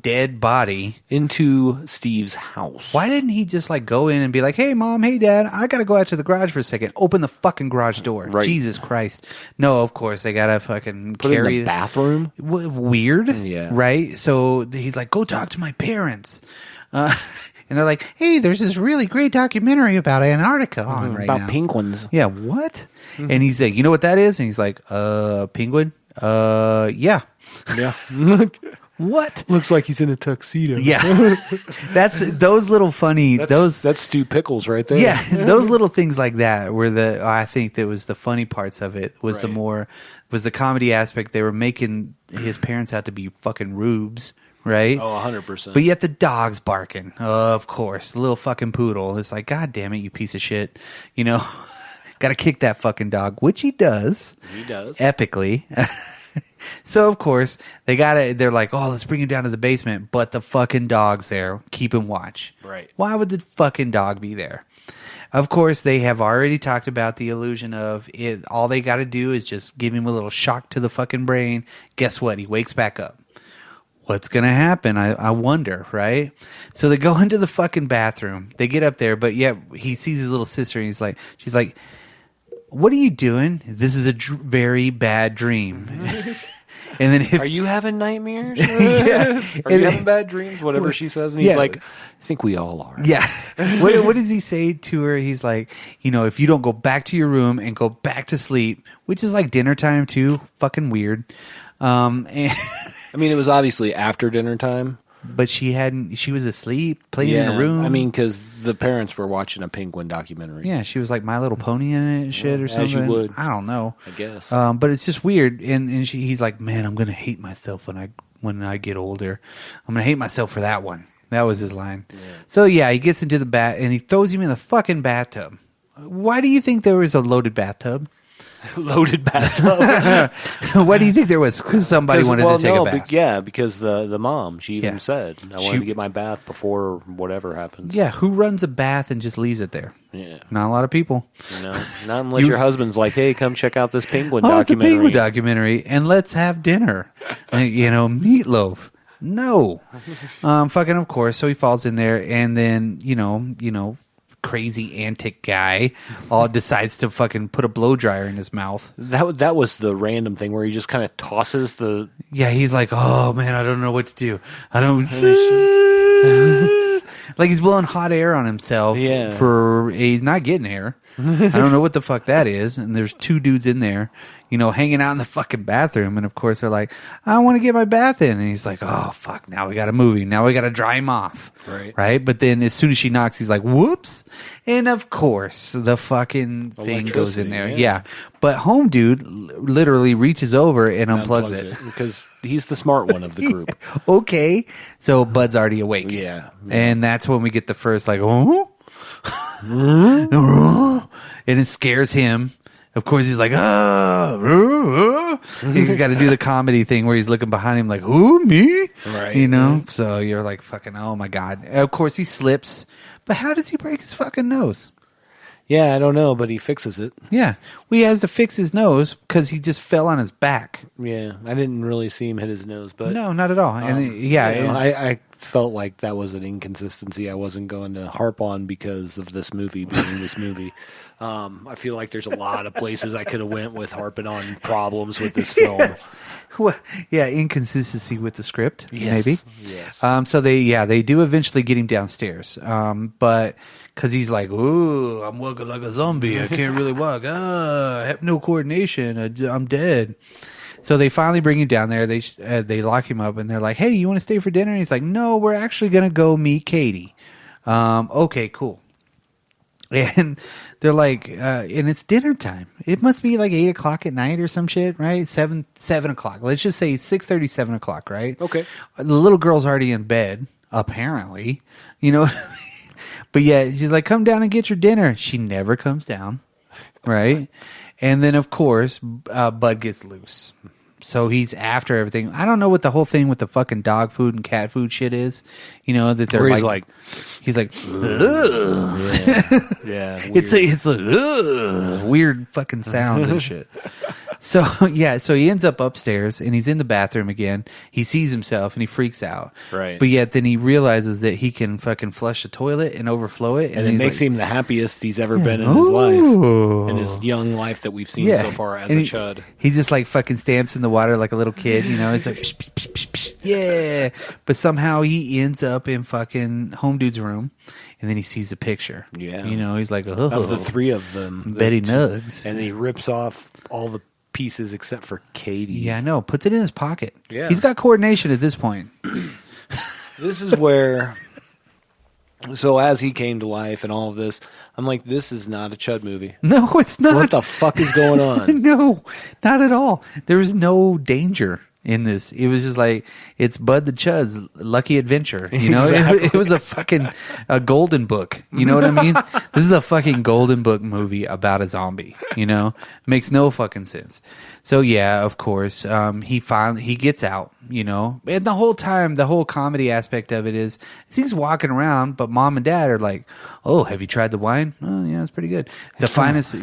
dead body into Steve's house. Why didn't he just like go in and be like, "Hey, mom, hey, dad, I got to go out to the garage for a second. Open the fucking garage door." Right. Jesus Christ. No, of course they got to fucking Put carry it in the bathroom. Weird. Yeah. Right. So he's like, "Go talk to my parents." And they're like, hey, there's this really great documentary about Antarctica on right about now. penguins. Yeah, what? And he's like, you know what that is? And he's like, penguin? Yeah. Yeah. What? Looks like he's in a tuxedo. Yeah. That's those little funny, that's Stu Pickles right there. yeah, those little things like that were I think that was the funny parts of it was Right. was the comedy aspect. They were making his parents out to be fucking rubes, right? Oh, 100%. But yet the dog's barking. Of course. The little fucking poodle. It's like, God damn it, you piece of shit. You know, got to kick that fucking dog, which he does. He does. Epically. So, of course, they're like, oh, let's bring him down to the basement. But the fucking dog's there. Keep him watch. Right. Why would the fucking dog be there? Of course, they have already talked about the illusion of it. All they got to do is just give him a little shock to the fucking brain. Guess what? He wakes back up. What's going to happen? I wonder, right? So they go into the fucking bathroom. They get up there, but yet he sees his little sister, and she's like, what are you doing? This is a very bad dream. And then Are you having nightmares? Yeah. Are you having bad dreams? Whatever she says. And he's like, I think we all are. Yeah. What does he say to her? He's like, if you don't go back to your room and go back to sleep, which is like dinner time too, fucking weird. And I mean, it was obviously after dinner time. but she was asleep, playing in a room. I mean, because the parents were watching a penguin documentary. yeah, she was like My Little Pony in it and shit or something. As you would. I don't know. I guess. But it's just weird. And he's like, man, I'm going to hate myself when I get older. I'm going to hate myself for that one. That was his line. Yeah. So, yeah, he gets into the bath and he throws him in the fucking bathtub. Why do you think there was a loaded bathtub? Loaded bathtub. Why do you think there was? Because somebody wanted to take a bath. Because the mom, she even said, I wanted to get my bath before whatever happens. Yeah, who runs a bath and just leaves it there? Yeah. Not a lot of people. Not unless your husband's like, hey, come check out this penguin It's a documentary. penguin documentary, and let's have dinner. Meatloaf. No. Fucking of course. So he falls in there, and then, crazy antic guy all decides to fucking put a blow dryer in his mouth. That was the random thing where he just kind of tosses the... Yeah, he's like, oh man, I don't know what to do. I don't... like he's blowing hot air on himself. Yeah. He's not getting air. I don't know what the fuck that is. And there's two dudes in there, hanging out in the fucking bathroom. And of course they're like, I want to get my bath in. And he's like, oh fuck, now we got to move him. Now we got to dry him off. Right. But then as soon as she knocks, he's like, whoops. And of course the fucking thing goes in there. Yeah. But home dude literally reaches over and unplugs it. Because he's the smart one of the group. Okay. So Bud's already awake. Yeah. And that's when we get the first like, oh. And it scares him. Of course, he's like, he's got to do the comedy thing where he's looking behind him like, who, me? Right. So you're like, fucking, oh my God. Of course, he slips. But how does he break his fucking nose? Yeah, I don't know, but he fixes it. Yeah. Well, he has to fix his nose because he just fell on his back. Yeah. I didn't really see him hit his nose, but... No, not at all. I felt like that was an inconsistency I wasn't going to harp on because of this movie being this movie. I feel like there's a lot of places I could have went with harping on problems with this film. Yes. Well, yeah, inconsistency with the script, maybe. Yes. So they do eventually get him downstairs, but because he's like, ooh, I'm walking like a zombie. I can't really walk. I have no coordination. I'm dead. So they finally bring him down there. They lock him up and they're like, hey, you want to stay for dinner? And he's like, no, we're actually going to go meet Katie. Okay, cool. And they're like, and it's dinner time. It must be like 8 o'clock at night or some shit, right? 7 o'clock. Let's just say 6:30, 7 o'clock, right? Okay. The little girl's already in bed, apparently. You know what I mean? But yeah, she's like, come down and get your dinner. She never comes down, right? And then, of course, Bud gets loose. So he's after everything. I don't know what the whole thing with the fucking dog food and cat food shit is. That they're he's like, ugh. Yeah. It's like, ugh, weird fucking sounds and shit. So he ends up upstairs and he's in the bathroom again. He sees himself and he freaks out. Right. But yet then he realizes that he can fucking flush the toilet and overflow it. And it he's makes like, him the happiest he's ever been in his life. In his young life that we've seen so far as And a chud. He just like fucking stamps in the water like a little kid, you know. He's like, psh, psh, psh, psh, psh, yeah. But somehow he ends up in fucking home dude's room, and then he sees the picture. Yeah. You know, he's like, oh, Of the three of them. Betty Nugs. And he rips off all the pieces except for Katie. Yeah, I know. Puts it in his pocket. Yeah. He's got coordination at this point. This is where... So as he came to life and all of this, I'm like, this is not a Chud movie. No, it's not. What the fuck is going on? No, not at all. There was no danger in this. It was just like, it's Bud the Chud's lucky adventure. You know, Exactly. it was a fucking golden book. You know what I mean? This is a fucking golden book movie about a zombie. You know, makes no fucking sense. So yeah, of course, he gets out. You know, and the whole time, the whole comedy aspect of it is he's walking around, but mom and dad are like, "Oh, have you tried the wine? Oh, yeah, it's pretty good. The finest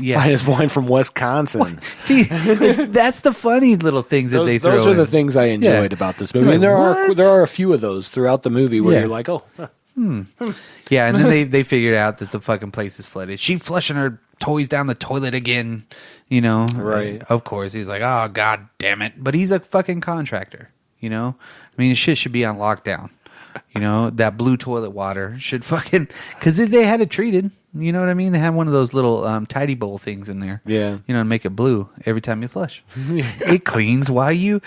wine from Wisconsin." See, that's the funny little things that they throw. Those are in. the things I enjoyed about this movie. You're And like, there are a few of those throughout the movie where you're like, "Oh, huh." Yeah, and then they figured out that the fucking place is flooded. She flushing her toys down the toilet again, you know. Right. Of course, he's like, "Oh, god damn it!" But he's a fucking contractor, you know. I mean, shit should be on lockdown. You know, that blue toilet water should fucking, because they had it treated. You know what I mean? They had one of those little tidy bowl things in there. Yeah. You know, to make it blue every time you flush. It cleans while you,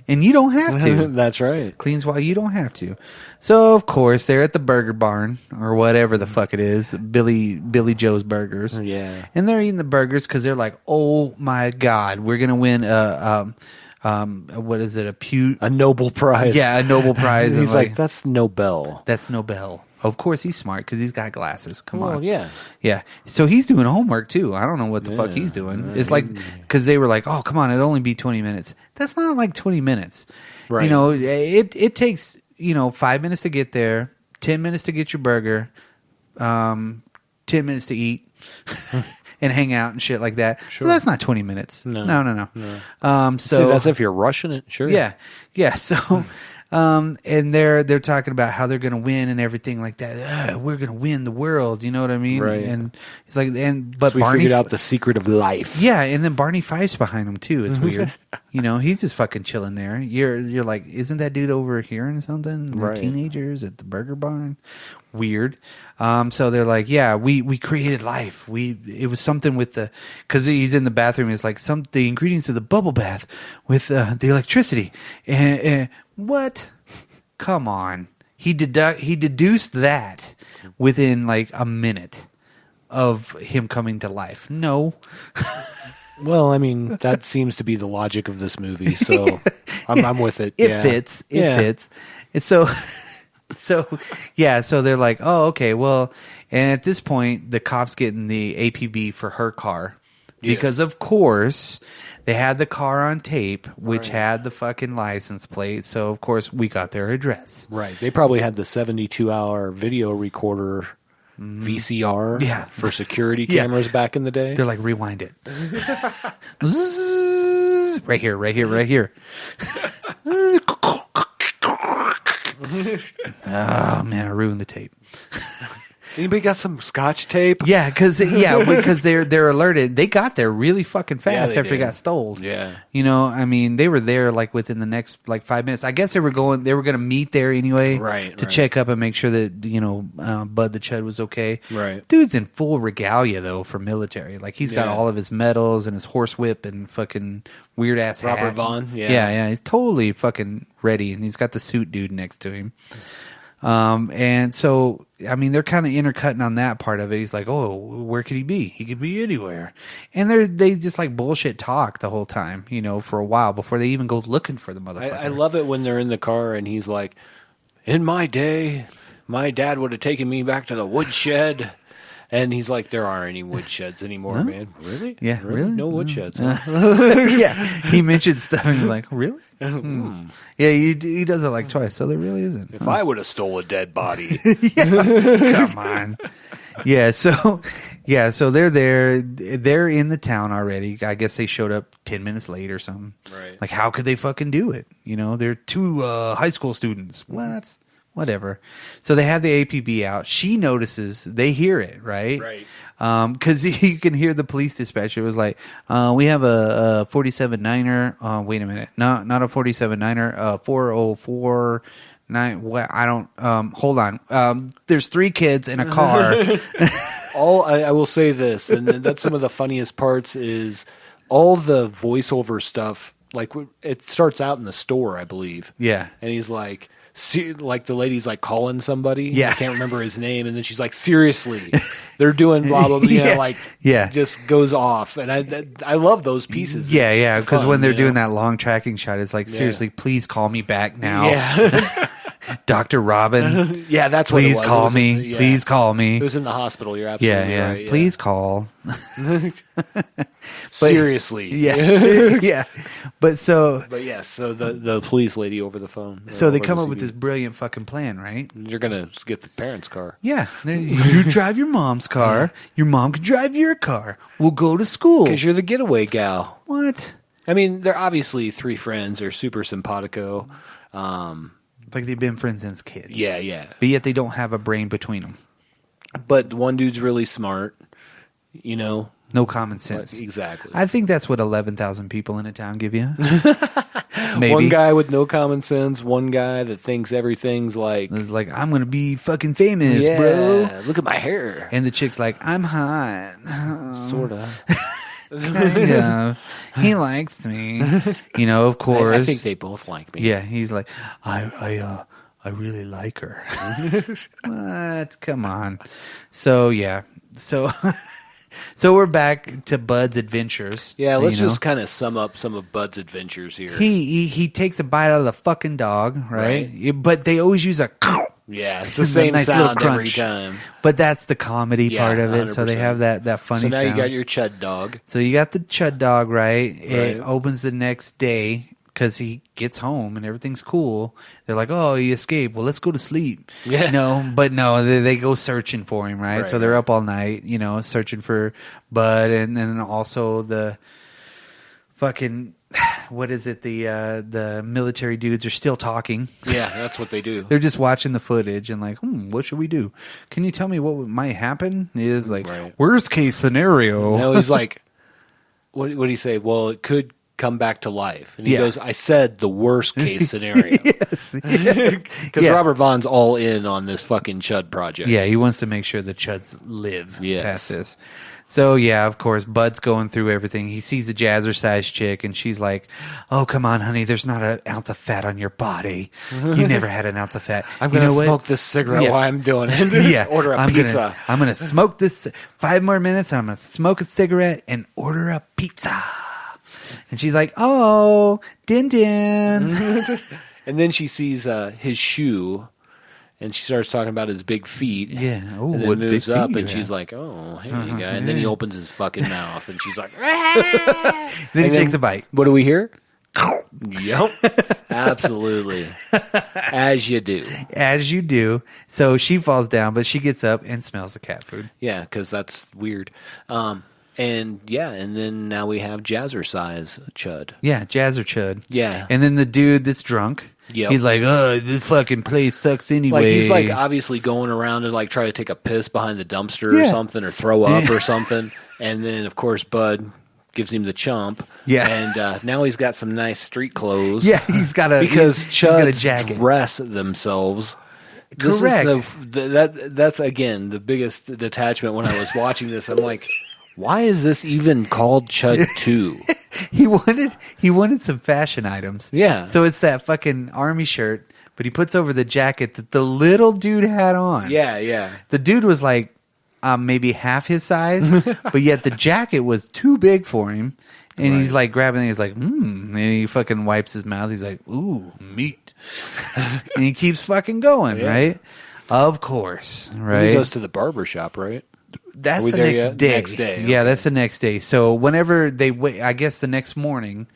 and you don't have to. That's right. Cleans while you don't have to. So of course they're at the burger barn or whatever the fuck it is, Billy Joe's Burgers. Yeah. And they're eating the burgers because they're like, oh my god, we're gonna win what is it? A Nobel Prize. Yeah, a Nobel Prize. And And he's like, that's Nobel. that's Nobel. Of course he's smart because he's got glasses. Come Well, on. yeah. Yeah. So he's doing homework too. I don't know what the fuck he's doing. It's like, because they were like, oh, come on, it'll only be 20 minutes. That's not like 20 minutes. Right. You know, it takes, 5 minutes to get there, 10 minutes to get your burger, 10 minutes to eat and hang out and shit like that. Sure. So that's not 20 minutes. No. No. So So that's if you're rushing it. Sure. yeah. Yeah. So, and they're talking about how they're going to win and everything like that. We're going to win the world. You know what I mean? Right. And it's like, but So we Barney figured out the secret of life. yeah, and then Barney Fife's behind him too. It's weird. He's just fucking chilling there. You're like, isn't that dude over here and something? They're Right. teenagers at the burger barn. Weird. So they're like, yeah, we created life. It was something with because he's in the bathroom. It's like the ingredients of the bubble bath with the electricity. And what? Come on. He deduced that within like a minute of him coming to life. No. Well, I mean, that seems to be the logic of this movie. So I'm with it. It Yeah. fits. It Yeah. fits. And so they're like, oh, okay, well, and at this point, the cop's getting the APB for her car because, of course, they had the car on tape, which had the fucking license plate. So, of course, we got their address. Right. They probably had the 72-hour video recorder VCR Yeah. for security Yeah. cameras back in the day. They're like, rewind it. Right here, right here, right here. Oh, man, I ruined the tape. Anybody got some Scotch tape? Yeah, because they're alerted. They got there really fucking fast they after it did. got stole. Yeah. I mean, they were there like within the next like 5 minutes. I guess they were going to meet there anyway, Right, To right. check up and make sure that Bud the Chud was okay. Right. Dude's in full regalia though for military. Like he's got Yeah. all of his medals and his horsewhip and fucking weird ass hat. Robert Vaughn, yeah. yeah. He's totally fucking ready, and he's got the suit dude next to him. And so, I mean, they're kind of intercutting on that part of it. He's like, oh, where could he be? He could be anywhere. And they just like bullshit talk the whole time, for a while before they even go looking for the motherfucker. I love it when they're in the car and he's like, in my day, my dad would have taken me back to the woodshed. And he's like, there aren't any woodsheds anymore, man. Really? Yeah, really? No woodsheds. Yeah, he mentioned stuff and you're like, really? Yeah, he does it like twice, so there really isn't. If I would have stole a dead body. Come on. So they're there. They're in the town already. I guess they showed up 10 minutes late or something. Right. Like, how could they fucking do it? You know, they're two high school students. What? Whatever. So they have the APB out. She notices. They hear it, right? Right. Because you can hear the police dispatcher was like, we have a 47 Niner. Wait a minute. Not a 47 Niner. 404 9. What? I don't. Hold on. There's 3 kids in a car. I will say this, and that's some of the funniest parts is all the voiceover stuff. Like, it starts out in the store, I believe. Yeah. And he's like, like the lady's like calling somebody. Yeah. I can't remember his name. And then she's like, seriously, they're doing blah, blah, blah. You know, like, just goes off. And I love those pieces. Yeah. Because fun, when they're you doing know? that long tracking shot, it's like, seriously, please call me back now. Yeah. Dr. Robin. Yeah, that's what Please it was. call It was me. Please call me. It was in the hospital. You're absolutely Yeah. right. Yeah. Please call. Seriously. Yeah. But so yes, so the police lady over the phone. So they over come the up with CB. this brilliant fucking plan, right? You're going to get the parents' car. Yeah. You drive your mom's car. Your mom can drive your car. We'll go to school. Because you're the getaway gal. What? I mean, they're obviously 3 friends. They're super simpatico. Like they've been friends since kids. Yeah. But yet they don't have a brain between them. But one dude's really smart, you know. No common sense. Exactly. I think that's what 11,000 people in a town give you. Maybe. One guy with no common sense, one guy that thinks everything's like... It's like, I'm going to be fucking famous, bro. Look at my hair. And the chick's like, I'm hot. Sort of. Kind of. He likes me. You know, of course. I think they both like me. Yeah, he's like, I really like her. What? Come on. So, yeah. So we're back to Bud's adventures. Yeah, let's you know? just kind of sum up some of Bud's adventures here. He takes a bite out of the fucking dog, right? But they always use a... Yeah, it's the same nice sound little every crunch. time. But that's the comedy part of it. So they 100%. have that funny So now sound. you got your CHUD dog. So you got the CHUD dog, right? Right. It opens the next day because he gets home and everything's cool. They're like, oh, he escaped. Well, let's go to sleep. Yeah. But they go searching for him, right? So they're up all night, you know, searching for Bud. And then also the fucking... What is it? The military dudes are still talking. Yeah, that's what they do. They're just watching the footage and like, what should we do? Can you tell me what might happen? Is like worst case scenario. No, he's like, what did he say? Well, it could come back to life. And he goes, I said the worst case scenario. Yes. Because Robert Vaughn's all in on this fucking CHUD project. Yeah, he wants to make sure the Chuds live Yes. past this. So, yeah, of course, Bud's going through everything. He sees a jazzercise chick, and she's like, oh, come on, honey, there's not an ounce of fat on your body. You never had an ounce of fat. I'm going to smoke this cigarette while I'm doing it. Yeah. Order a pizza. I'm going to smoke this 5 more minutes, and I'm going to smoke a cigarette and order a pizza. And she's like, oh, Din Din. And then she sees his shoe. And she starts talking about his big feet. Yeah. Oh, and then what moves big up, feet and you she's have. like, "Oh, hey, guy." And then he opens his fucking mouth, and she's like, Then he takes a bite. What do we hear? Yep, absolutely, as you do. As you do. So she falls down, but she gets up and smells the cat food. Yeah, because that's weird. And then now we have Jazzercise CHUD. Yeah, Jazz or Chud. Yeah. And then the dude that's drunk. Yep. He's like, oh, this fucking place sucks anyway. Like he's like obviously going around and like try to take a piss behind the dumpster or something, or throw up or something. And then of course Bud gives him the chump. Yeah. And now he's got some nice street clothes. Yeah, he's got a because he's got a Chuds jacket. dress themselves. Correct. This is that's again the biggest detachment when I was watching this. I'm like, why is this even called CHUD II? He wanted some fashion items. Yeah. So it's that fucking army shirt, but he puts over the jacket that the little dude had on. Yeah. The dude was like maybe half his size, but yet the jacket was too big for him. And he's like grabbing it. He's like, and he fucking wipes his mouth. He's like, ooh, meat. And he keeps fucking going, right? Of course, right? He goes to the barber shop, right? That's Are we the there next yet? day. Next day, Yeah, okay. that's the next day. So whenever they wait, I guess the next morning,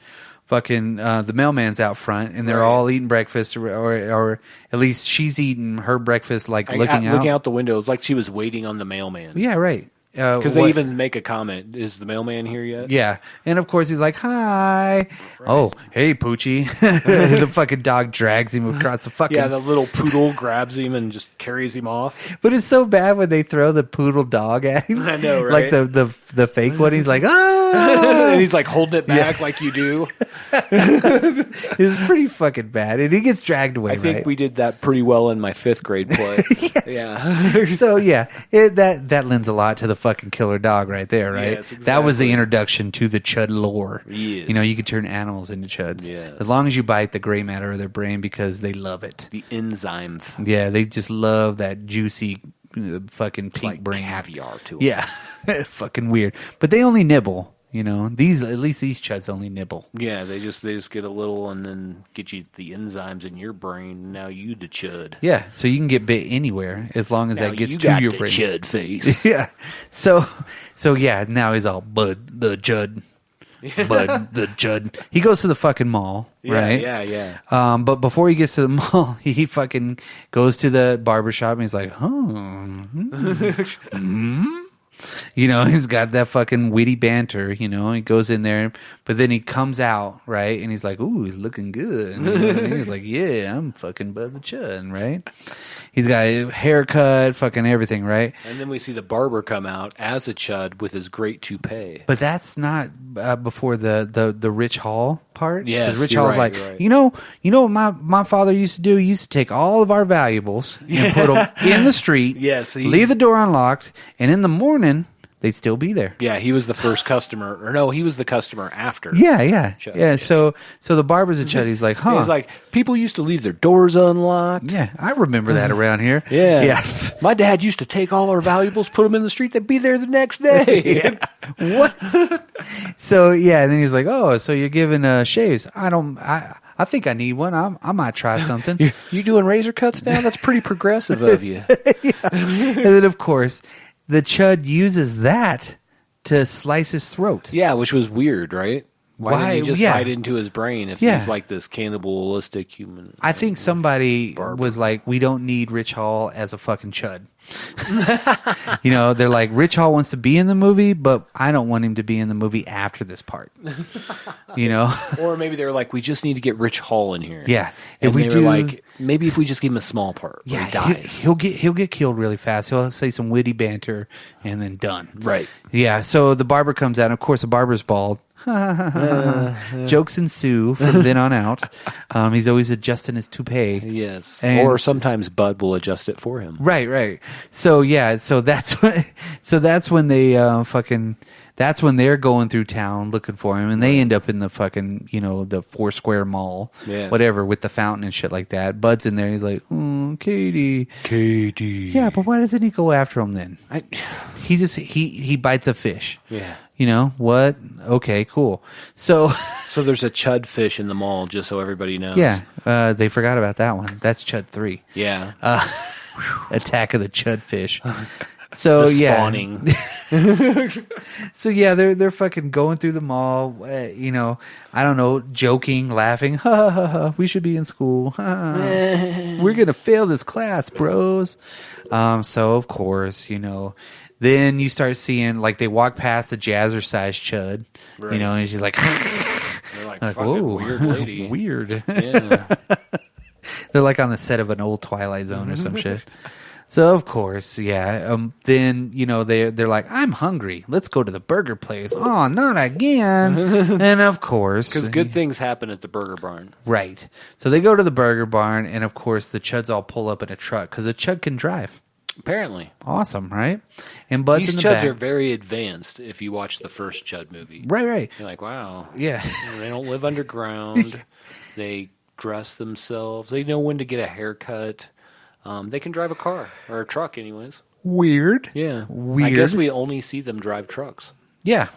fucking the mailman's out front, and they're all eating breakfast, or at least she's eating her breakfast, like looking out the window. It's like she was waiting on the mailman. Yeah, right. Because they even make a comment. Is the mailman here yet? Yeah. And of course he's like, hi. Right. Oh, hey, Poochie. The fucking dog drags him across the fucking... Yeah, the little poodle grabs him and just carries him off. But it's so bad when they throw the poodle dog at him. I know, right? Like the fake one. He's like, ah! And he's like holding it back like you do. It's pretty fucking bad. And he gets dragged away, I think we did that pretty well in my 5th grade play. Yes. Yeah. So, yeah, that lends a lot to the fucking killer dog right there, right? Yes, exactly. That was the introduction to the CHUD lore. Yes. You know, you can turn animals into CHUDs. Yes. As long as you bite the gray matter of their brain because they love it. The enzymes. Yeah, they just love that juicy fucking pink like brain. Caviar to it. Yeah. Fucking weird. But they only nibble. You know, at least these CHUDs only nibble. Yeah, they just get a little and then get you the enzymes in your brain. Now you the CHUD. Yeah, so you can get bit anywhere as long as now that gets you to got your the brain. CHUD face. Yeah. So yeah, now he's all Bud the CHUD. Bud the CHUD. He goes to the fucking mall, right? Yeah. But before he gets to the mall, he fucking goes to the barbershop and he's like, You know, he's got that fucking witty banter, you know, he goes in there, but then he comes out, right? And he's like, ooh, he's looking good. You know? And he's like, yeah, I'm fucking Bud the CHUD, right? He's got a haircut, fucking everything, right? And then we see the barber come out as a CHUD with his great toupee. But that's not before the Rich Hall part. Yes, Rich you're Hall's right, like, right. you know what my father used to do? He used to take all of our valuables and put them in the street. Yes, leave the door unlocked, and in the morning they'd still be there. Yeah, he was the first customer. Or no, he was the customer after. Yeah. CHUD. Yeah. So the barber's a CHUD. He's like, huh? He's like, people used to leave their doors unlocked. Yeah, I remember that around here. Yeah. My dad used to take all our valuables, put them in the street. They'd be there the next day. What? So yeah, and then he's like, oh, so you're giving shaves? I think I need one. I might try something. You doing razor cuts now? That's pretty progressive of you. And then of course, the CHUD uses that to slice his throat. Yeah, which was weird, right? Why didn't he just bite into his brain if he's like this cannibalistic human? I think somebody was like, we don't need Rich Hall as a fucking CHUD. You know, they're like, Rich Hall wants to be in the movie, but I don't want him to be in the movie after this part. You know? Or maybe they were like, we just need to get Rich Hall in here. Yeah. If we do, like, maybe if we just give him a small part, yeah, he dies. He'll get killed really fast. He'll say some witty banter and then done. Right. Yeah. So the barber comes out, and of course the barber's bald. Jokes ensue from then on out. He's always adjusting his toupee. Yes. And or sometimes Bud will adjust it for him. Right. So yeah, that's when they that's when they're going through town looking for him, and they end up in the fucking, you know, the Foursquare Mall, whatever, with the fountain and shit like that. Bud's in there. He's like, Katie. Yeah, but why doesn't he go after him then? He bites a fish. Yeah. You know what? Okay, cool. So there's a CHUD fish in the mall, just so everybody knows. Yeah, they forgot about that one. That's CHUD 3. Yeah. Attack of the CHUD fish. So spawning. So yeah, they're fucking going through the mall. You know, I don't know, joking, laughing. Ha ha ha! Ha, we should be in school. We're gonna fail this class, bros. So of course, you know. Then you start seeing, like, they walk past the jazzercise CHUD, right. You know, and she's like, they're like whoa, weird lady. Weird. Yeah. They're like on the set of an old Twilight Zone or some shit. So, of course, yeah. Then, you know, they're like, I'm hungry. Let's go to the burger place. Oh, not again. And, of course. Because good things happen at the burger barn. Right. So they go to the burger barn, and, of course, the CHUDs all pull up in a truck because a CHUD can drive. Apparently. Awesome, right? And Bud's These in the CHUDs back. are very advanced if you watch the first CHUD movie. Right. You're like, wow. Yeah. They don't live underground. They dress themselves. They know when to get a haircut. They can drive a car or a truck anyways. Weird. Yeah. Weird. I guess we only see them drive trucks. Yeah.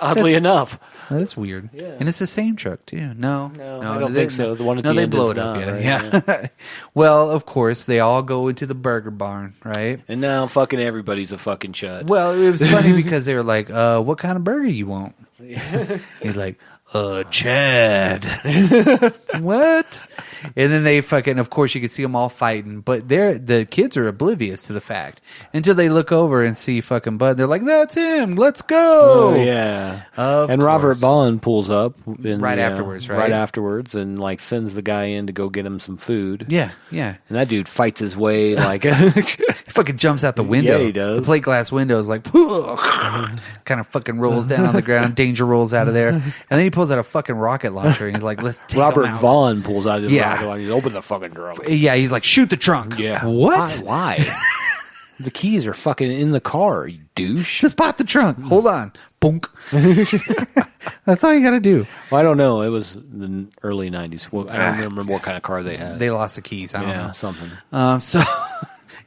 Oddly enough. That's weird. Yeah. And it's the same truck, too. No, I don't think so. The one at the end they blow is it up. not, Yeah. right? Well, of course, they all go into the burger barn, right? And now fucking everybody's a fucking CHUD. Well, it was funny because they were like, what kind of burger you want? He's like, Chad. What? And then they fucking, of course, you can see them all fighting, but the kids are oblivious to the fact until they look over and see fucking Bud. They're like, "That's him. Let's go." Oh, yeah. Of and course. Robert Vaughn pulls up Right afterwards, right? Right afterwards, and like sends the guy in to go get him some food. Yeah. And that dude fights his way like He fucking jumps out the window. Yeah, he does. The plate glass window is like, kind of fucking rolls down on the ground. Danger rolls out of there. And then he pulls out a fucking rocket launcher and he's like, let's take Robert him out. Vaughn pulls out his Yeah. rocket launcher. He's open the fucking trunk. Yeah, he's like, shoot the trunk. Yeah. What? Why? The keys are fucking in the car, you douche. Just pop the trunk. Hold on. Boonk. That's all you got to do. Well, I don't know. It was the early 90s. Well, I don't remember what kind of car they had. They lost the keys. I don't know. Something. So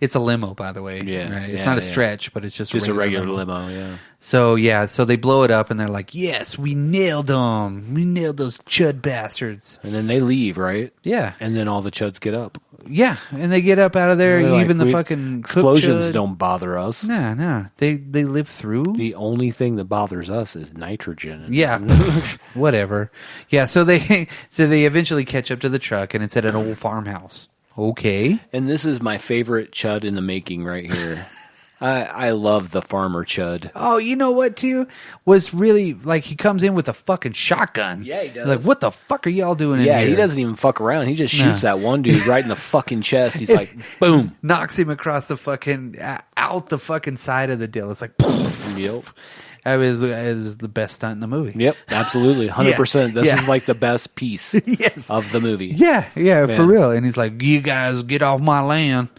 it's a limo, by the way. Yeah, Right? It's yeah, not a yeah. stretch, but it's just Just a regular limo, yeah. So they blow it up and they're like, yes, we nailed them. We nailed those chud bastards. And then they leave, right? Yeah. And then all the chuds get up. Yeah. And they get up out of there. They're Even like, the fucking cook explosions chud. don't bother us. No. They live through. The only thing that bothers us is nitrogen. Yeah, whatever. Yeah, so they eventually catch up to the truck, and it's at an old farmhouse. Okay, And this is my favorite chud in the making right here. I love the farmer chud. oh, you know what? Too was really like he comes in with a fucking shotgun. Yeah, he does. Like, what the fuck are y'all doing? Yeah, in here? he doesn't even fuck around. He just shoots that one dude right in the fucking chest. He's like, boom. Knocks him across the fucking out the fucking side of the deal. It's like, poof. Yep. It was the best stunt in the movie. Yep, absolutely. 100%. This Yeah. is like the best piece Yes. of the movie. Yeah, Yeah. for real. And he's like, "You guys get off my land,"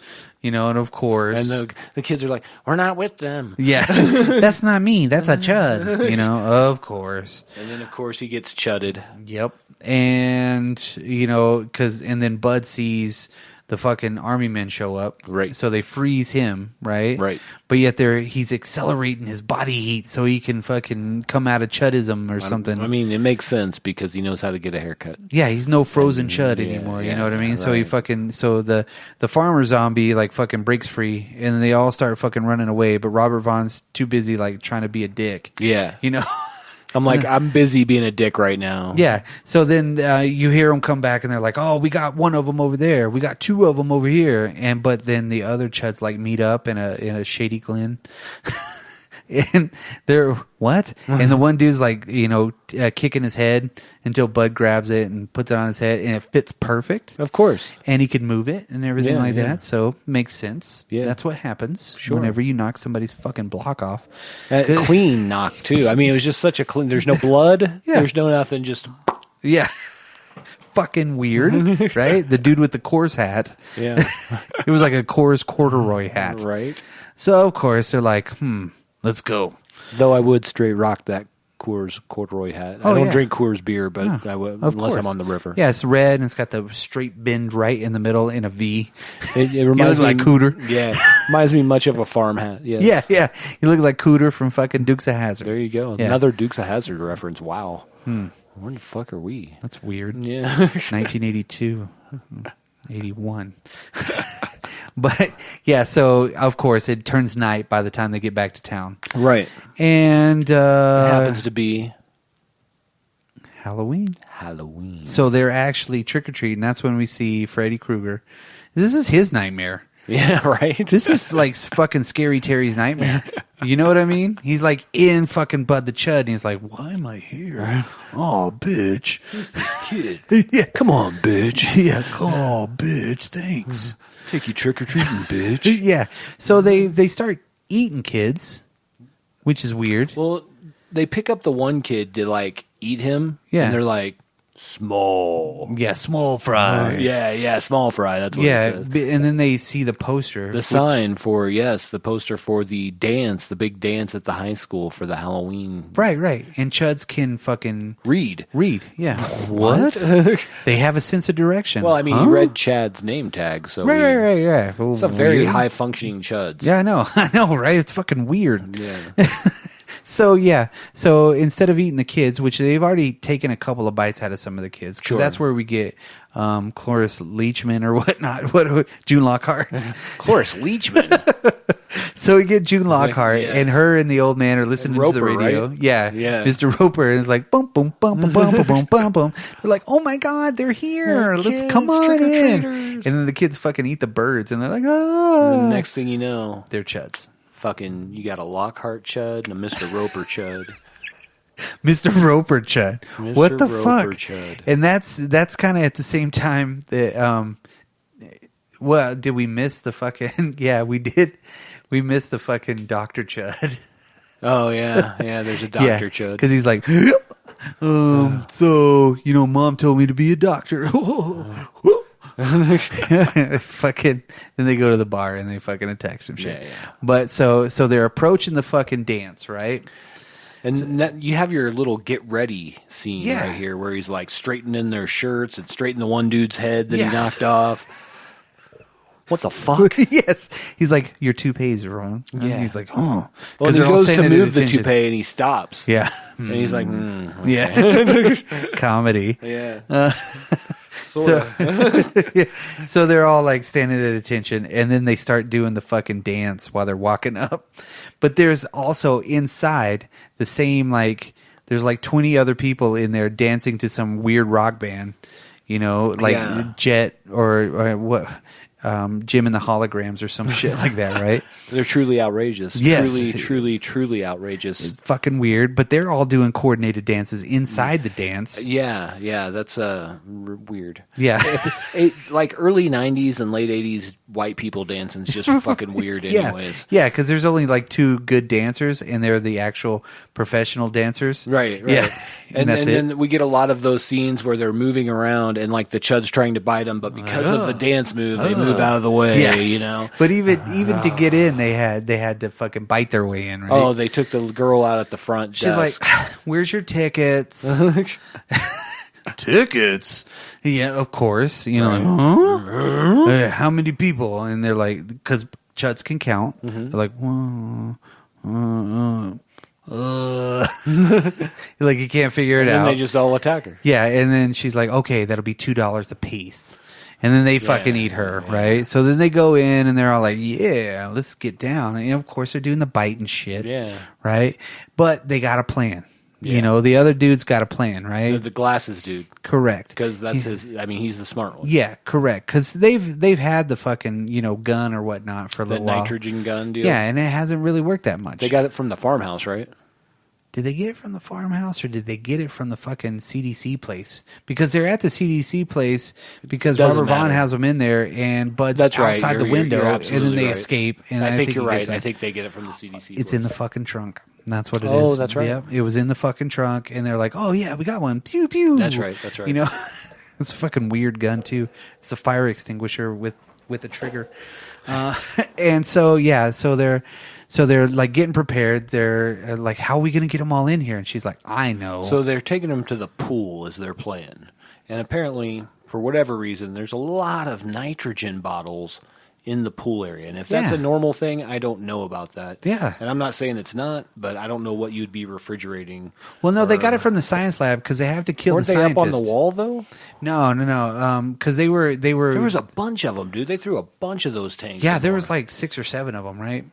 and of course, And the kids are like, we're not with them. yeah, that's not me. That's a chud. Of course. And then, of course, he gets chudded. Yep. And and then Bud sees the fucking army men show up. Right. So they freeze him, right? Right. But yet he's accelerating his body heat so he can fucking come out of chudism or something. I mean, it makes sense because he knows how to get a haircut. Yeah, he's no frozen chud Yeah, anymore. You yeah, know what I mean? So he right. so the farmer zombie like fucking breaks free, and they all start fucking running away. But Robert Vaughn's too busy like trying to be a dick. Yeah. I'm like, I'm busy being a dick right now. Yeah. So then you hear them come back, and they're like, "Oh, we got one of them over there. We got two of them over here." But then the other chuds like meet up in a shady glen. And they're what? And the one dude's like, kicking his head until Bud grabs it and puts it on his head, and it fits perfect. Of course. And he can move it and everything Yeah, like yeah. that. So makes sense. Yeah. That's what happens Sure. whenever you knock somebody's fucking block off. Clean knock, too. I mean, it was just such a clean. There's no blood. Yeah. There's no nothing. Just, Yeah. Fucking weird, right? The dude with the Coors hat. yeah. It was like a Coors corduroy hat. Right. So, of course, they're like, let's go. Though I would straight rock that Coors corduroy hat. I Oh, don't yeah. drink Coors beer, but I would, Of unless course. I'm on the river. Yeah, it's red and it's got the straight bend right in the middle in a V. It reminds look me like Cooter. Yeah, reminds me much of a farm hat. Yes. Yeah. You look like Cooter from fucking Dukes of Hazzard. There you go. Yeah. Another Dukes of Hazzard reference. Wow. Where the fuck are we? That's weird. Yeah. 1982. 81. But yeah, so of course it turns night by the time they get back to town. Right. And It happens to be Halloween. Halloween. So they're actually trick-or-treating. That's when we see Freddy Krueger. This is his nightmare. Yeah, right. This is like fucking Scary Terry's nightmare. You know what I mean? He's like in fucking Bud the Chud, and he's like, "Why am I here? Oh, bitch, Kid. yeah, Come on, bitch. yeah, oh, bitch, thanks." Take you trick or treating, bitch. Yeah. So they start eating kids, which is weird. Well, they pick up the one kid to like eat him. Yeah. And they're like, small. Yeah, small fry. Yeah, small fry. That's what Yeah, it says. and then they see the poster. The sign for, the poster for the dance, the big dance at the high school for the Halloween. Right. And Chuds can fucking Read. Yeah. What? They have a sense of direction. Well, I mean, Huh? he read Chad's name tag, so Right. it's a very Weird. high-functioning Chuds. Yeah, I know, right? It's fucking weird. Yeah. So instead of eating the kids, which they've already taken a couple of bites out of some of the kids, because Sure. that's where we get Cloris Leachman or whatnot, June Lockhart. Cloris Leachman. So we get June Lockhart, Yes. and her and the old man are listening to the Roper, radio. right? Yeah, Yeah. Mr. Roper, and it's like boom, boom, boom, boom, boom, boom, boom, boom, boom. They're like, "Oh my God, they're here! Let's Kids, come on in!" trick-or-treaters. And then the kids fucking eat the birds, and they're like, "Oh!" And the next thing you know, They're chuds. fucking, you got a Lockhart chud and a Mr. Roper chud. Mr. Roper Chud. Mr. What the Roper fuck? Chud. And that's kind of at the same time that well, did we miss the fucking yeah, we did. We missed the fucking Dr. Chud. Oh, yeah. Yeah, there's a Dr. Chud. Because he's like, so, Mom told me to be a doctor. Fucking, then they go to the bar and they fucking attack some shit. Yeah. But so they're approaching the fucking dance, right? And that, you have your little get ready scene Yeah. right here where he's like straightening their shirts and straightening the one dude's head that Yeah. he knocked off. What the fuck? Yes. He's like, your toupees are wrong. And Yeah. he's like, oh. Well, he they're all goes to standing at move the attention. toupee and he stops. Yeah. And he's like, okay. Yeah. Comedy. Yeah. So, so they're all like standing at attention, and then they start doing the fucking dance while they're walking up. But there's also inside the same, like, there's like 20 other people in there dancing to some weird rock band, like Yeah. Jet or what, Jim and the Holograms or some shit like that, right? They're truly outrageous. Yes. Truly outrageous. It's fucking weird, but they're all doing coordinated dances inside the dance. Yeah, that's weird. Yeah. Like early 90s and late 80s white people dancing's just fucking weird anyways. Yeah, because there's only like 2 good dancers, and they're the actual professional dancers. Right. Yeah, And that's it. then we get a lot of those scenes where they're moving around and like the Chud's trying to bite them, but because of the dance move, they move out of the way, But even to get in, they had to fucking bite their way in, right? Oh, they took the girl out at the front She's desk. like, "Where's your tickets?" Tickets? Yeah, of course. Like, huh? How many people? And they're like, because Chuds can count. They're like, like you can't figure it and out. they just all attack her. Yeah, and then she's like, okay, that'll be $2 a piece. And then they fucking eat her, right? So then they go in and they're all like, yeah, let's get down. And of course they're doing the bite and shit. Yeah. Right? But they got a plan. Yeah. The other dude's got a plan, right? The glasses dude. Correct. Because that's he's the smart one. Yeah, correct. Because they've had the fucking, gun or whatnot for a The little while. nitrogen gun deal. Yeah, and it hasn't really worked that much. They got it from the farmhouse, right? Did they get it from the farmhouse or did they get it from the fucking CDC place? Because they're at the CDC place because Doesn't Robert Vaughn matter. has them in there and Bud's That's right. outside the You're window and then absolutely they right. escape. And I think he you're gets right. them. I think they get it from the CDC. It's in the fucking trunk. That's what it is. Oh, that's right. Yep, it was in the fucking trunk and they're like, oh yeah, we got one. Pew pew. That's right. It's a fucking weird gun too. It's a fire extinguisher with a trigger. And so they're like getting prepared. They're like, how are we going to get them all in here? And she's like, I know. So they're taking them to the pool as their plan. And apparently, for whatever reason, there's a lot of nitrogen bottles in the pool area. And if that's Yeah. a normal thing, I don't know about that. Yeah. And I'm not saying it's not, but I don't know what you'd be refrigerating. Well, no, they got it from the science lab because they have to kill Weren't the they scientist. up on the wall, though? No. Because they were. There was a bunch of them, dude. They threw a bunch of those tanks. Yeah, in there there. was like 6 or 7 of them, right?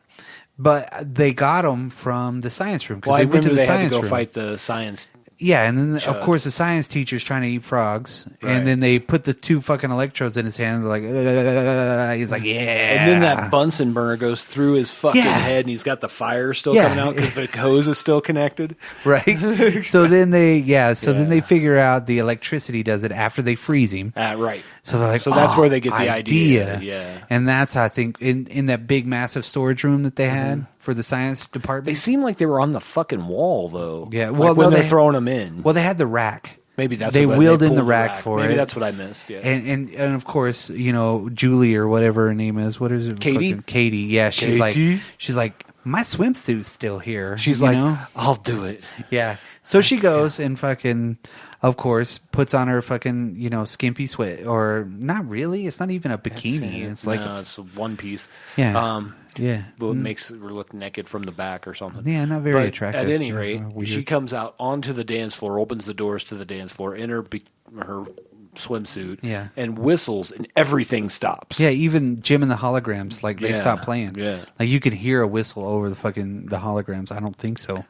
But they got them from the science room because Well, I they went to remember the they had science to go room. fight the science. Yeah, and then of Chud. course the science teacher's trying to eat frogs, Right. and then they put the 2 fucking electrodes in his hand. They're like, he's like, yeah. And then that Bunsen burner goes through his fucking Yeah. head, and he's got the fire still Yeah. coming out because the hose is still connected. right. So then then they figure out the electricity does it after they freeze him. Right. So they're like, So that's "Oh, where they get the idea. Yeah. And that's, I think, in that big, massive storage room that they had for the science They department. seem like they were on the fucking wall, though. Yeah, Like well, when no, they're they- throwing them in. Well, they had the rack. Maybe that's they what wheeled in pulled the rack for Maybe it. that's what I missed. Yeah. And of course, Julie or whatever her name is. What is it? Katie? Fucking Katie. Yeah, she's Katie? like, my swimsuit's still here. She's you like, know? I'll do it. Yeah. So she goes and fucking, of course, puts on her fucking, skimpy sweat. Or not really. It's not even a bikini. It's like, it's a one piece. yeah. Yeah. But it makes her look naked from the back or something. Yeah, not very But attractive. At any Yeah, rate, weird. she comes out onto the dance floor, opens the doors to the dance floor in her swimsuit, Yeah. and whistles, and everything stops. Yeah, even Jim and the holograms, like they Yeah, stopped playing. yeah. Like you could hear a whistle over the holograms. I don't think so.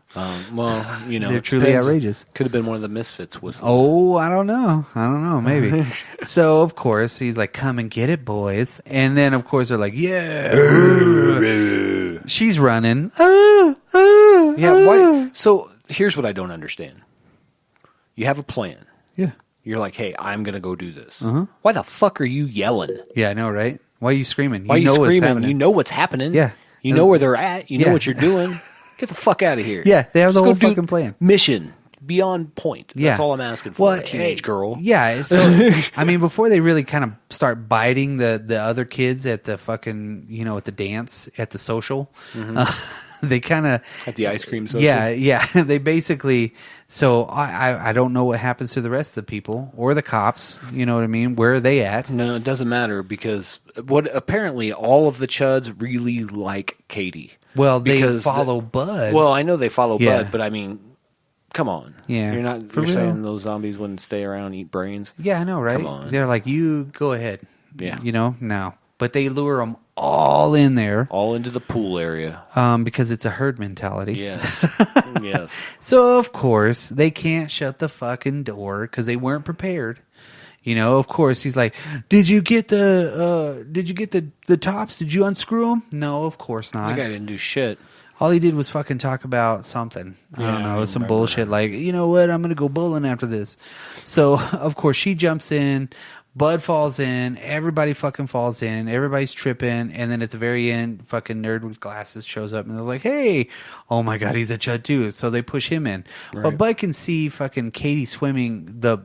Well, you know, They're it truly depends. outrageous. Could have been one of the Misfits whistles. Oh, I don't know. Maybe. So, of course, he's like, come and get it, boys. And then, of course, they're like, yeah. She's running. Yeah, why? So here's what I don't understand. You have a plan. Yeah. You're like, hey, I'm going to go do this. Why the fuck are you yelling? Yeah, I know, right? Why are you screaming? Why are you know what's screaming? happening. You know what's happening. Yeah. You know where they're at. You know Yeah. what you're doing. Get the fuck out of here. Yeah, they have the Just whole go do fucking plan. Mission. Beyond point. Yeah. That's all I'm asking for, a teenage girl. Yeah. So, I mean, before they really kind of start biting the other kids at the fucking, at the dance, at the social, they kind of... At the ice cream social. Yeah. They basically... So, I don't know what happens to the rest of the people or the cops. You know what I mean? Where are they at? No, it doesn't matter because apparently all of the Chuds really like Katie. Well, they Because follow Bud. Well, I know they follow Yeah. Bud, but I mean... Come on. Yeah. You're For real? saying those zombies wouldn't stay around and eat brains? Yeah, I know, right? Come on. They're like, you go ahead. Yeah. No. But they lure them all in there All into the pool area. because it's a herd mentality. Yes. Yes. So, of course, they can't shut the fucking door because they weren't prepared. Of course, he's like, did you get the tops? Did you unscrew them? No, of course not. That guy didn't do shit. All he did was fucking talk about something. I don't know, I some remember. bullshit like, you know what, I'm going to go bowling after this. So, of course, she jumps in, Bud falls in, everybody fucking falls in, everybody's tripping, and then at the very end, fucking nerd with glasses shows up and they're like, hey, oh my God, he's a CHUD II. So they push him in. Right. But Bud can see fucking Katie swimming the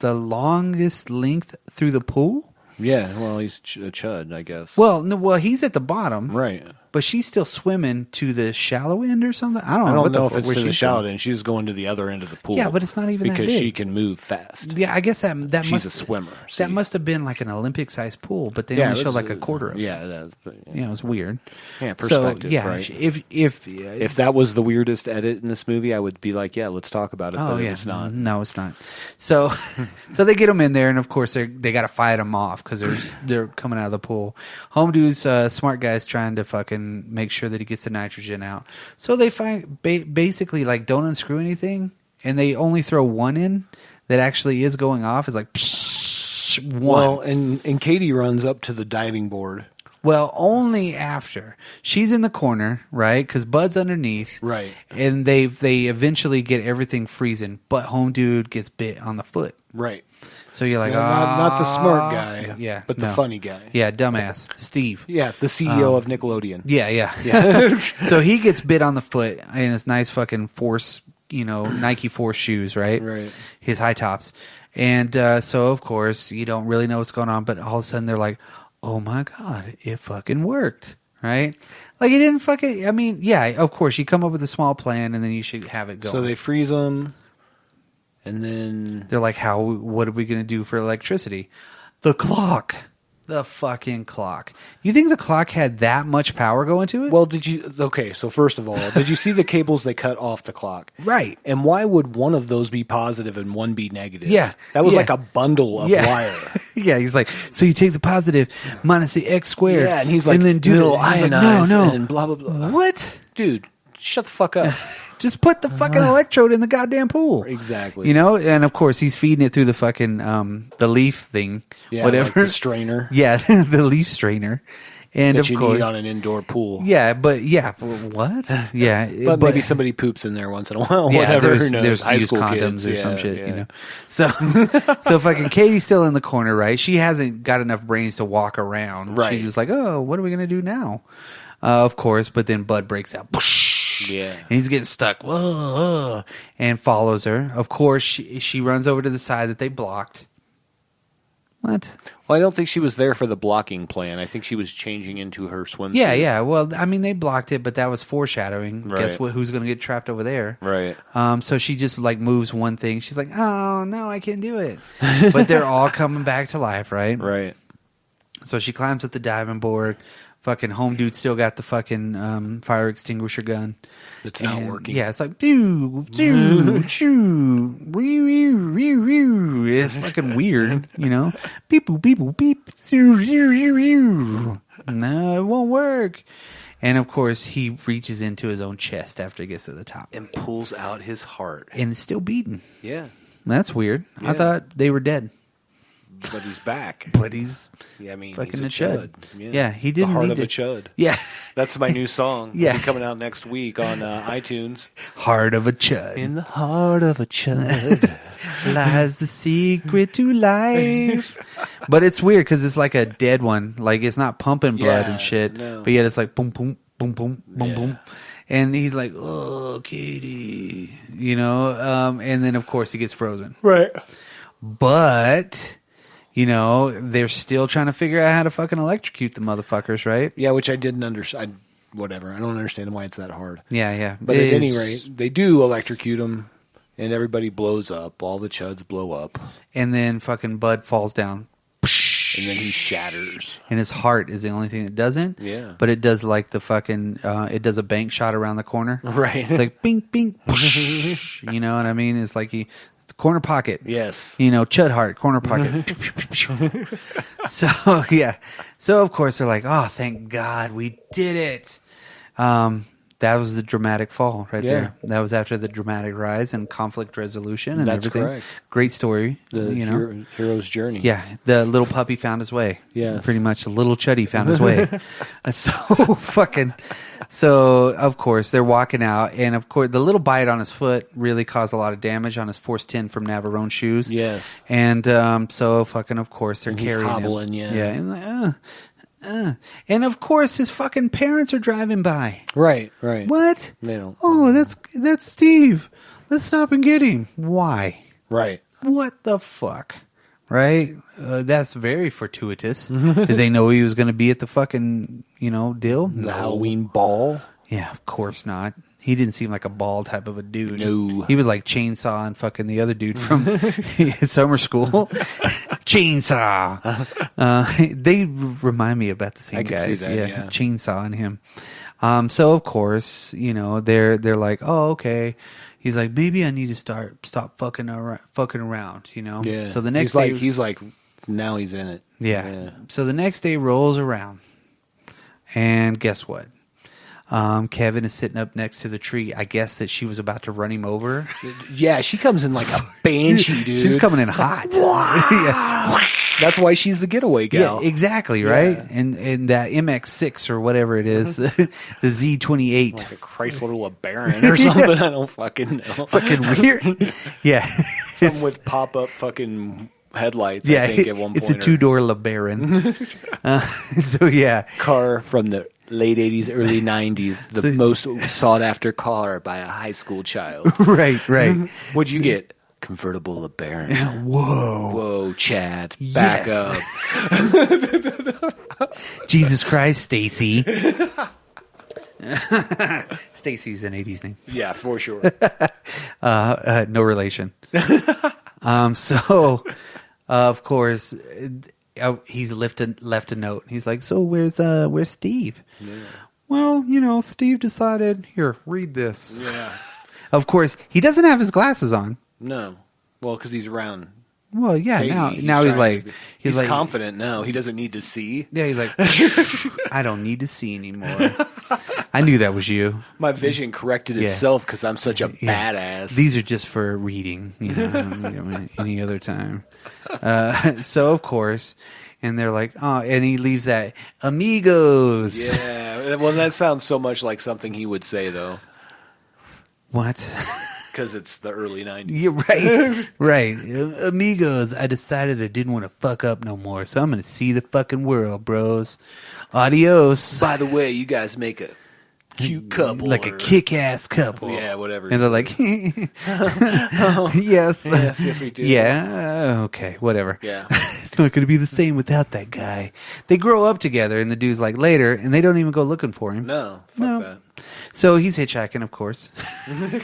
longest length through the pool. Yeah, well, he's a Chud, I guess. Well, no, he's at the bottom. Right. But she's still swimming to the shallow end or something. I don't I know. don't what know the if fuck- it's where to the she's shallow going. end. She's going to the other end of the pool. Yeah, but it's not even that because big. she can move fast. Yeah, I guess that She's must a swimmer. See? That must have been like an Olympic-sized pool, but they Yeah, only it showed was, like a quarter of it. Yeah, that's, It was weird. Yeah, So perspective, yeah, right? if that was the weirdest edit in this movie, I would be like, yeah, let's talk about it. oh But yeah, it's not. No, it's not. So so they get him in there, and of course they got to fight him off because they're coming out of the pool. Home dude's smart guy's trying to fucking make sure that he gets the nitrogen out. So they find basically like don't unscrew anything, and they only throw one in that actually is going off. It's like psh, one. Well, and Katie runs up to the diving board. Well, only after she's in the corner, right? Because Bud's underneath, Right. And they eventually get everything freezing, but home dude gets bit on the foot. Right. So you're like, not the smart guy, yeah, but the no. funny guy. Yeah, dumbass, Steve. Yeah, the CEO of Nickelodeon. Yeah. So he gets bit on the foot in his nice fucking Force, Nike Force shoes, right? Right. His high tops. And so, of course, you don't really know what's going on, but all of a sudden they're like, oh my God, it fucking worked, right? Like it didn't fucking, I mean, yeah, of course, you come up with a small plan and then you should have it going. So they freeze him, and then They're like, what are we going to do for electricity? The clock. The fucking clock. You think the clock had that much power going to it? well, okay, so first of all, did you see the cables they cut off the clock? Right. And why would one of those be positive and one be negative? Yeah, That was yeah. like a bundle of wire. Yeah, he's like, so you take the positive minus the x squared. Yeah, and he's like, and then do little he's like, ionize no, and blah, blah, blah. What? Dude, shut the fuck up. Just put the fucking electrode in the goddamn pool. Exactly. And of course he's feeding it through the fucking the leaf thing, Yeah, whatever. like the strainer Yeah, the leaf strainer. And that of you course, need on an indoor pool. yeah, but yeah, what? Yeah, But maybe somebody poops in there once in a while. Whatever. Who knows? There's High used school condoms kids. or some Yeah, shit, yeah. So, so fucking Katie's still in the corner, right? She hasn't got enough brains to walk around. Right. She's just like, oh, what are we gonna do now? Of course, but then Bud breaks out. Yeah. And he's getting stuck. Whoa, and follows her. Of course, she runs over to the side that they blocked. What? Well, I don't think she was there for the blocking plan. I think she was changing into her swimsuit. Yeah. Well, I mean, they blocked it, but that was foreshadowing. Right. Guess what? Who's going to get trapped over there? Right. So she just like moves one thing. She's like, "Oh no, I can't do it." But they're all coming back to life, right? Right. So she climbs up the diving board. Fucking home dude still got the fucking fire extinguisher gun. It's not working. Yeah, it's like pew, pew, pew, wee, wee, wee, wee. It's fucking weird, you know. Beep, boop, beep, boop, beep. No, it won't work. And of course, he reaches into his own chest after he gets to the top And pulls out his heart. and it's still beating. Yeah. That's weird. Yeah. I thought they were dead, But he's back. but he's Yeah, I mean, fucking he's a a chud. chud. Yeah, he didn't The heart need of a to- chud. Yeah, That's my new song. Yeah. It'll be coming out next week on iTunes. heart of a chud. In the heart of a chud. Lies the secret to life. But it's weird because it's like a dead one. Like it's not pumping blood Yeah, and shit. no. But yet it's like boom, boom, boom, boom, boom, Yeah. boom. And he's like, oh, Katie. You know? And then, of course, he gets frozen. Right. But, you know, they're still trying to figure out how to fucking electrocute the motherfuckers, right? Yeah, which I didn't understand. Whatever. I don't understand why it's that hard. Yeah, yeah. But at any rate, they do electrocute him, and everybody blows up. All the chuds blow up. And then fucking Bud falls down. And then he shatters. And his heart is the only thing that doesn't. Yeah. But it does like the fucking, it does a bank shot around the corner. Right. It's like bing, bing. You know what I mean? It's like corner pocket. Yes. You know, Chud heart, corner pocket. So, yeah. So, of course, they're like, oh, thank God we did it. That was the dramatic fall right Yeah. there. That was after the dramatic rise and conflict resolution and That's everything. correct. Great story. The you know? hero's journey. Yeah, the little puppy found his way. Yes. Pretty much a little Chuddy found his way. So, of course, they're walking out. And, of course, the little bite on his foot really caused a lot of damage on his Force 10 from Navarone shoes. Yes. And so, fucking, of course, they're And he's carrying hobbling, him. yeah. And like, And, of course, his fucking parents are driving by. Right, right. What? They don't. Oh, that's Steve. Let's stop and get him. Why? Right. What the fuck? Right? That's very fortuitous. Did they know he was going to be at the fucking, deal? The Halloween ball. Yeah, of course not. He didn't seem like a ball type of a dude. No. He was like Chainsaw and fucking the other dude from summer school. Chainsaw. They remind me about the same I could see guys. that, yeah. Chainsaw and him. So of course, they're like, oh, okay. He's like, maybe I need to stop fucking around, Yeah. So the next day, he's like, now he's in it. yeah. So the next day rolls around, and guess what? Kevin is sitting up next to the tree. I guess that she was about to run him over. Yeah, she comes in like a banshee, dude. She's coming in hot. Yeah. That's why she's the getaway gal. Yeah, exactly, right? Yeah. And that MX-6 or whatever it is, the Z28. Like a Chrysler LeBaron or something. I don't fucking know. Fucking weird. Yeah. Something with pop-up fucking headlights, yeah, I think, at one point. it's a two-door LeBaron. So, yeah. Car from the late 80s, early 90s. The most sought-after car by a high school child. Right. What'd you get? Convertible LeBaron. Whoa, Chad. Back Yes. up. Jesus Christ, Stacy. Stacy's an 80s name. Yeah, for sure. No relation. So, of course, he's left a note. He's like, so where's Steve? Yeah. Well, Steve decided, here, read this. Yeah. Of course, he doesn't have his glasses on. No. Well, because he's around. Well, yeah, Katie. now he's trying like... to- He's like, confident now. He doesn't need to see. yeah, he's like, I don't need to see anymore. I knew that was you. My vision corrected Yeah. itself because I'm such a Yeah. badass. These are just for reading, I don't need them any other time. So, of course, and they're like, oh, and he leaves that, amigos. Yeah. Well, that sounds so much like something he would say, though, What? because it's the early 90s. You're right. Right. Amigos, I decided I didn't want to fuck up no more, so I'm going to see the fucking world, bros. Adios. By the way, you guys make a cute couple. Like a kick-ass couple. Yeah, whatever. And they're like, yes. Yes, we do. Yeah, okay, whatever. Yeah. It's not going to be the same without that guy. They grow up together, and the dude's like later, and they don't even go looking for him. No. Fuck No. that. So he's hitchhiking, of course.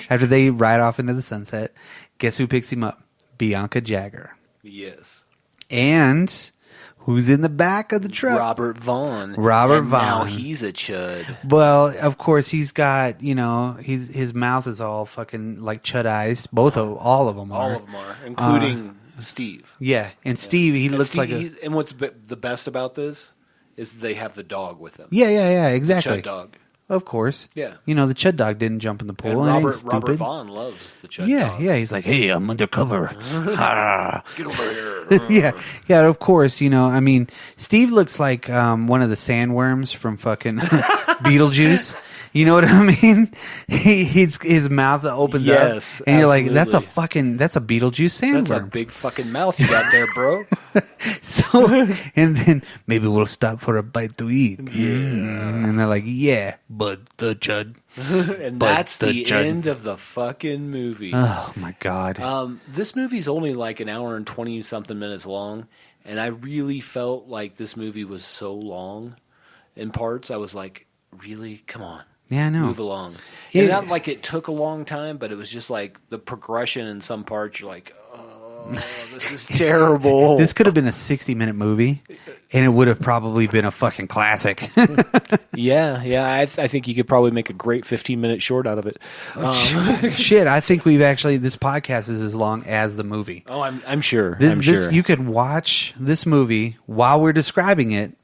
After they ride off into the sunset, guess who picks him up? Bianca Jagger. Yes. And Who's in the back of the truck? Robert Vaughn. Robert And now Vaughn. he's a chud. Well, of course, he's got, his mouth is all fucking like chud-ized. All of them are. All of them are, including Steve. Yeah, and Steve, he looks like a... And what's the best about this is they have the dog with them. Yeah, exactly. Chud dog. Of course. Yeah. The Chud dog didn't jump in the pool. And Robert Robert Vaughn loves the Chud dog. Yeah, he's like, hey, I'm undercover. Get over here. yeah, of course. Steve looks like one of the sandworms from fucking Beetlejuice. You know what I mean? His mouth opens up, and absolutely. you're like, that's a Beetlejuice sandworm. That's a big fucking mouth you got there, bro. So, and then maybe we'll stop for a bite to eat. Yeah. And they're like, yeah, but the Chud. And that's the end of the fucking movie. Oh, my God. This movie's only like an hour and 20-something minutes long, and I really felt like this movie was so long in parts. I was like, really? Come on. Yeah, I know. Move along. And not like it took a long time, but it was just like the progression in some parts. You're like, oh, this is terrible. This could have been a 60-minute movie, and it would have probably been a fucking classic. Yeah. I think you could probably make a great 15-minute short out of it. Shit, I think this podcast is as long as the movie. Oh, I'm sure. You could watch this movie while we're describing it.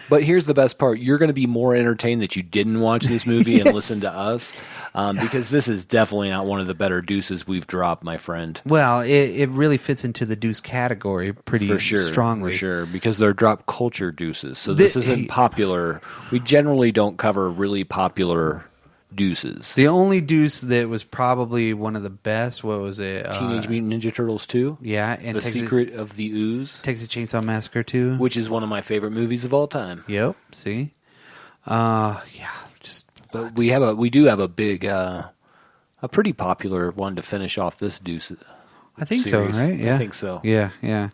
But here's the best part. You're going to be more entertained that you didn't watch this movie and listen to us, because this is definitely not one of the better deuces we've dropped, my friend. Well, it really fits into the deuce category pretty strongly. For sure, because they're drop culture deuces. So this isn't popular. We generally don't cover really popular deuces. The only deuce that was probably one of the best, what was it? Teenage Mutant Ninja Turtles 2. Yeah. And The Secret of the Ooze. Texas Chainsaw Massacre 2. Which is one of my favorite movies of all time. Yep. See? Yeah. But we do have a big, a pretty popular one to finish off this deuce I think series. so, right? Yeah. I think so. Yeah.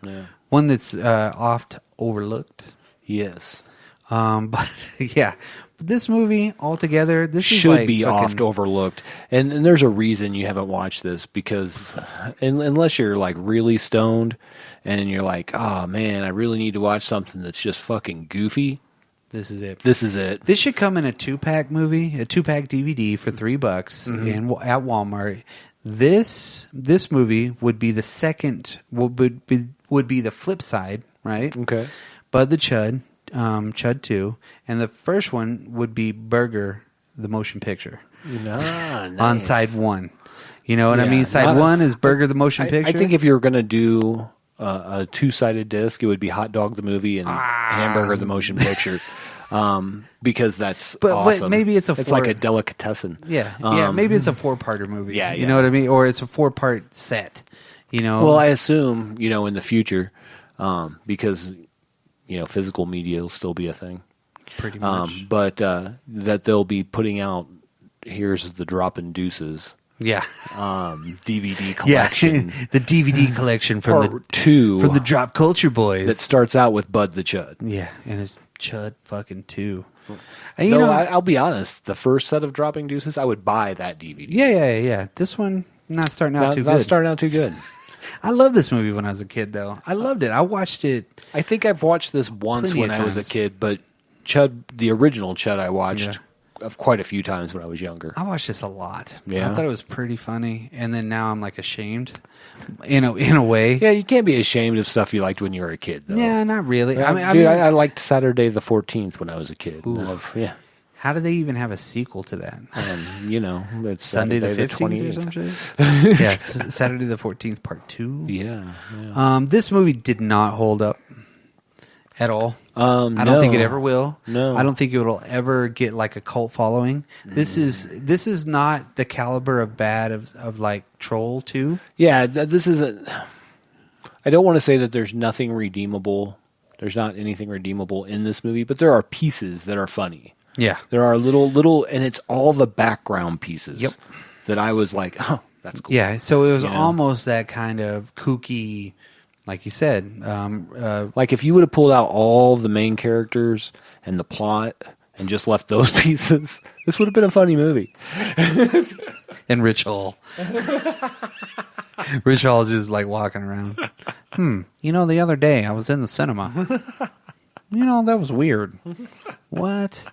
One that's oft overlooked. Yes. But yeah. This movie altogether, this should be oft overlooked, and there's a reason you haven't watched this, because unless you're like really stoned and you're like, oh man, I really need to watch something that's just fucking goofy. This is it. This should come in a 2-pack movie, a 2-pack DVD for $3 at Walmart. This movie would be the second, would be the flip side, right? Okay. But the CHUD. CHUD II, and the first one would be Burger, the motion picture. Nice. On side 1. You know what I mean? Side 1 is Burger, the motion picture. I think if you were going to do a 2-sided disc, it would be Hot Dog the movie and Hamburger the motion picture. Because that's awesome. But maybe it's like a delicatessen. Yeah, maybe it's a 4-parter movie. Yeah. You know what I mean? Or it's a 4-part set. Well, I assume, in the future, because physical media will still be a thing. Pretty much. But that they'll be putting out, here's the Droppin' Deuces. Yeah. DVD collection. Yeah. The DVD collection from Part 2. From the Drop Culture Boys. That starts out with Bud the Chud. Yeah, and it's CHUD fucking 2. And I'll be honest, the first set of Dropping Deuces, I would buy that DVD. Yeah. This one, not starting out too good. Not starting out too good. I loved this movie when I was a kid, though. I loved it. I watched it. I think I've watched this once when I was a kid, but CHUD, the original CHUD, I watched quite a few times when I was younger. I watched this a lot. Yeah. I thought it was pretty funny, and then now I'm like ashamed, in a way. Yeah, you can't be ashamed of stuff you liked when you were a kid, though. Yeah, not really. I liked Saturday the 14th when I was a kid. Yeah. How do they even have a sequel to that? It's Sunday the 15th or something? Yeah, Saturday the 14th, part 2. Yeah. This movie did not hold up at all. I don't think it ever will. No. I don't think it will ever get like a cult following. This is not the caliber of bad of like Troll 2. Yeah, this isn't. I don't want to say that there's nothing redeemable. There's not anything redeemable in this movie, but there are pieces that are funny. Yeah. There are little, and it's all the background pieces. Yep. That I was like, oh, that's cool. Yeah, so it was almost that kind of kooky, like you said. Like if you would have pulled out all the main characters and the plot and just left those pieces, this would have been a funny movie. And Rich Hull. Rich Hall just like walking around. The other day I was in the cinema. That was weird. What?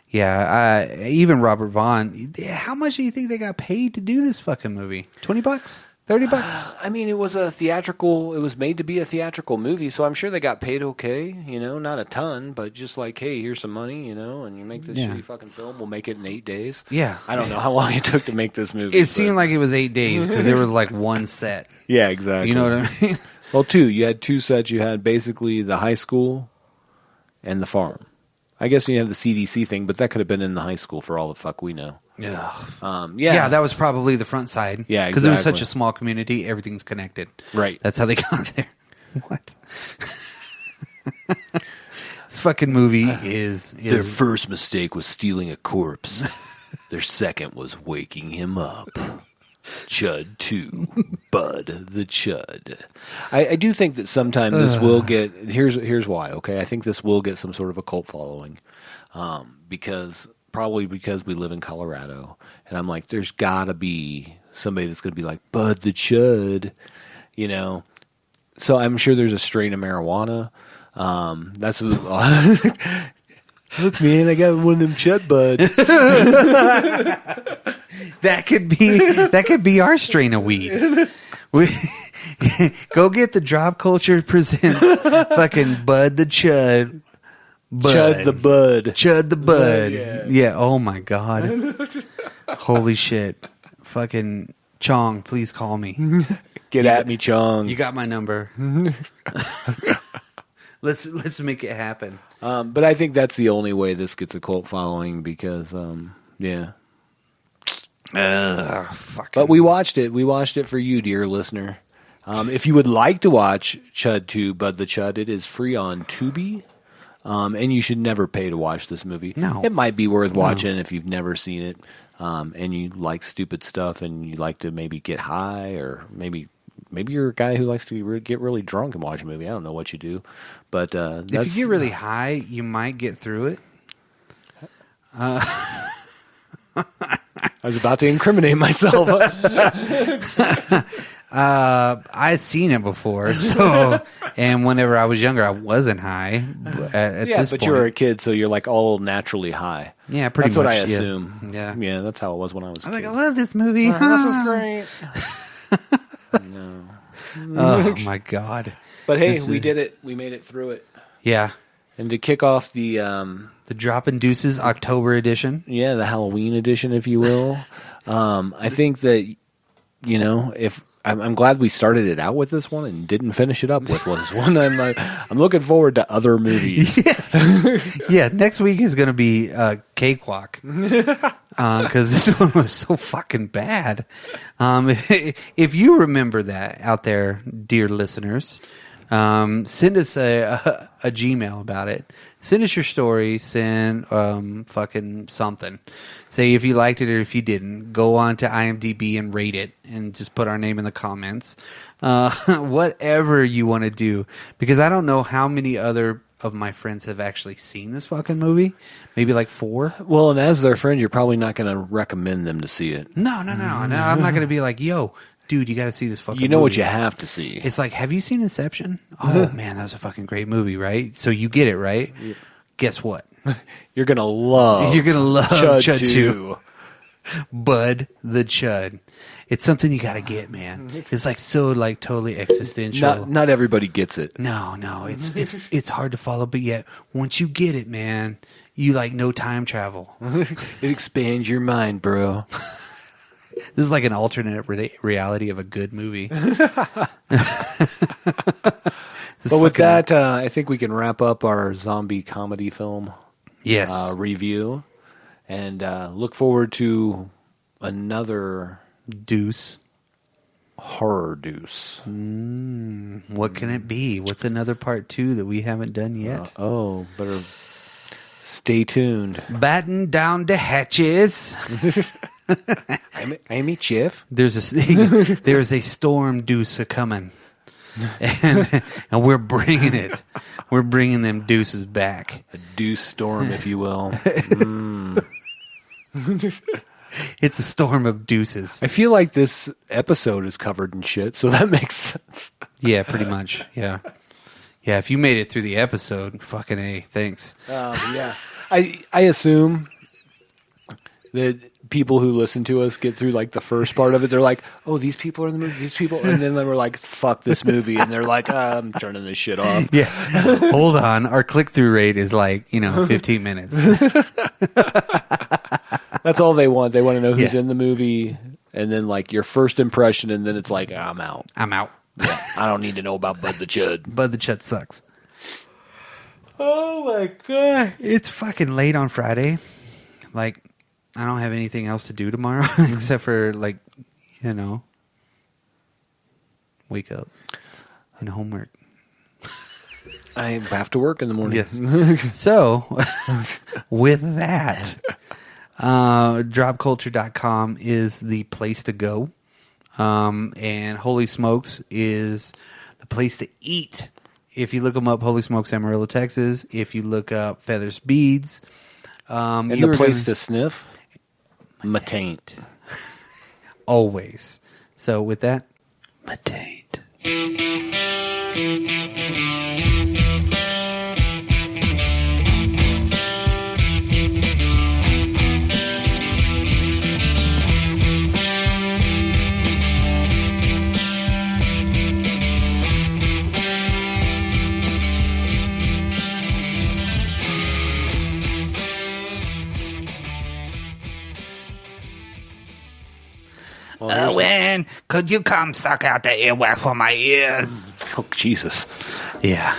Yeah, even Robert Vaughn. How much do you think they got paid to do this fucking movie? $20? $30? I mean, it was made to be a theatrical movie, so I'm sure they got paid okay, not a ton, but just like, hey, here's some money, and you make this shitty fucking film, we'll make it in 8 days. Yeah. I don't know how long it took to make this movie. It seemed like it was 8 days because there was like one set. Yeah, exactly. You know what I mean? Well, two. You had two sets. You had basically the high school and the farm. I guess you have the CDC thing, but that could have been in the high school for all the fuck we know. Yeah. Yeah, that was probably the front side. Yeah, because it was exactly. such a small community, everything's connected. Right. That's how they got there. What? This fucking movie is Their first mistake was stealing a corpse. Their second was waking him up. CHUD II, Bud the CHUD. I do think that sometime this will get... Here's why, okay? I think this will get some sort of a cult following. Probably because we live in Colorado. And I'm like, there's got to be somebody that's going to be like, Bud the CHUD, So I'm sure there's a strain of marijuana. That's look, man, I got one of them CHUD buds. that could be our strain of weed. Go get the Drop Culture presents fucking Bud the CHUD. CHUD the Bud. CHUD the Bud. Yeah. Oh my God. Holy shit. Fucking Chong, please call me. Get at me, Chong. You got my number. Let's make it happen. But I think that's the only way this gets a cult following because, yeah. But we watched it. We watched it for you, dear listener. If you would like to watch CHUD II, Bud the CHUD, it is free on Tubi. And you should never pay to watch this movie. No. It might be worth watching if you've never seen it, and you like stupid stuff and you like to maybe get high, or maybe you're a guy who likes to get really drunk and watch a movie. I don't know what you do. But if you get really high, you might get through it. I was about to incriminate myself. I've seen it before, and whenever I was younger, I wasn't high. At this but point. you were a kid, so you're like all naturally high. Yeah, pretty that's much. That's what I assume. Yeah, that's how it was when I was a kid. I love this movie. This is great. No. Oh my God! But hey, we did it. We made it through it. Yeah. And to kick off the Droppin' Deuces October edition. Yeah, the Halloween edition, if you will. I think that if I'm glad we started it out with this one and didn't finish it up with this one. I'm looking forward to other movies. Yes. Yeah, next week is going to be Cakewalk. Because this one was so fucking bad. If you remember that out there, dear listeners, send us a Gmail about it. Send us your story. Send fucking something. Say if you liked it or if you didn't. Go on to IMDb and rate it, and just put our name in the comments. Whatever you want to do, because I don't know how many other of my friends have actually seen this fucking movie. Maybe like 4. Well, and as their friend, you're probably not going to recommend them to see it. No. I'm not going to be like, yo, dude, you got to see this fucking movie. You know what you have to see. It's like, have you seen Inception? Oh, man, that was a fucking great movie, right? So you get it, right? Yeah. Guess what? You're going to love CHUD II. Bud the CHUD. It's something you got to get, man. It's like so like totally existential. Not everybody gets it. No, it's hard to follow, but yet once you get it, man, you like know time travel. It expands your mind, bro. This is like an alternate reality of a good movie. But with that, I think we can wrap up our zombie comedy film review, and look forward to another Deuce. Horror Deuce. What can it be? What's another part 2 that we haven't done yet? Better stay tuned. Batten down the hatches. I'm a chief. There's a storm deuce a coming, and we're bringing it. We're bringing them deuces back. A deuce storm, if you will. It's a storm of deuces. I feel like this episode is covered in shit, so that makes sense. Yeah, pretty much. Yeah. Yeah, if you made it through the episode, fucking A, thanks. Yeah. I assume that people who listen to us get through like the first part of it. They're like, oh, these people are in the movie, these people. And then they were like, fuck this movie. And they're like, I'm turning this shit off. Yeah. Hold on. Our click-through rate is like, 15 minutes. That's all they want. They want to know who's Yeah. in the movie. And then like your first impression. And then it's like, I'm out. I'm out. I don't need to know about Bud the Chud. Bud the Chud sucks. Oh my God. It's fucking late on Friday. Like, I don't have anything else to do tomorrow except for like, wake up and homework. I have to work in the morning. Yes. So, with that, dropculture.com is the place to go. And Holy Smokes is the place to eat. If you look them up, Holy Smokes, Amarillo, Texas. If you look up Feathers Beads. And the place to sniff? My taint. Always. So with that, my taint. Owen, could you come suck out the earwax for my ears? Oh, Jesus. Yeah.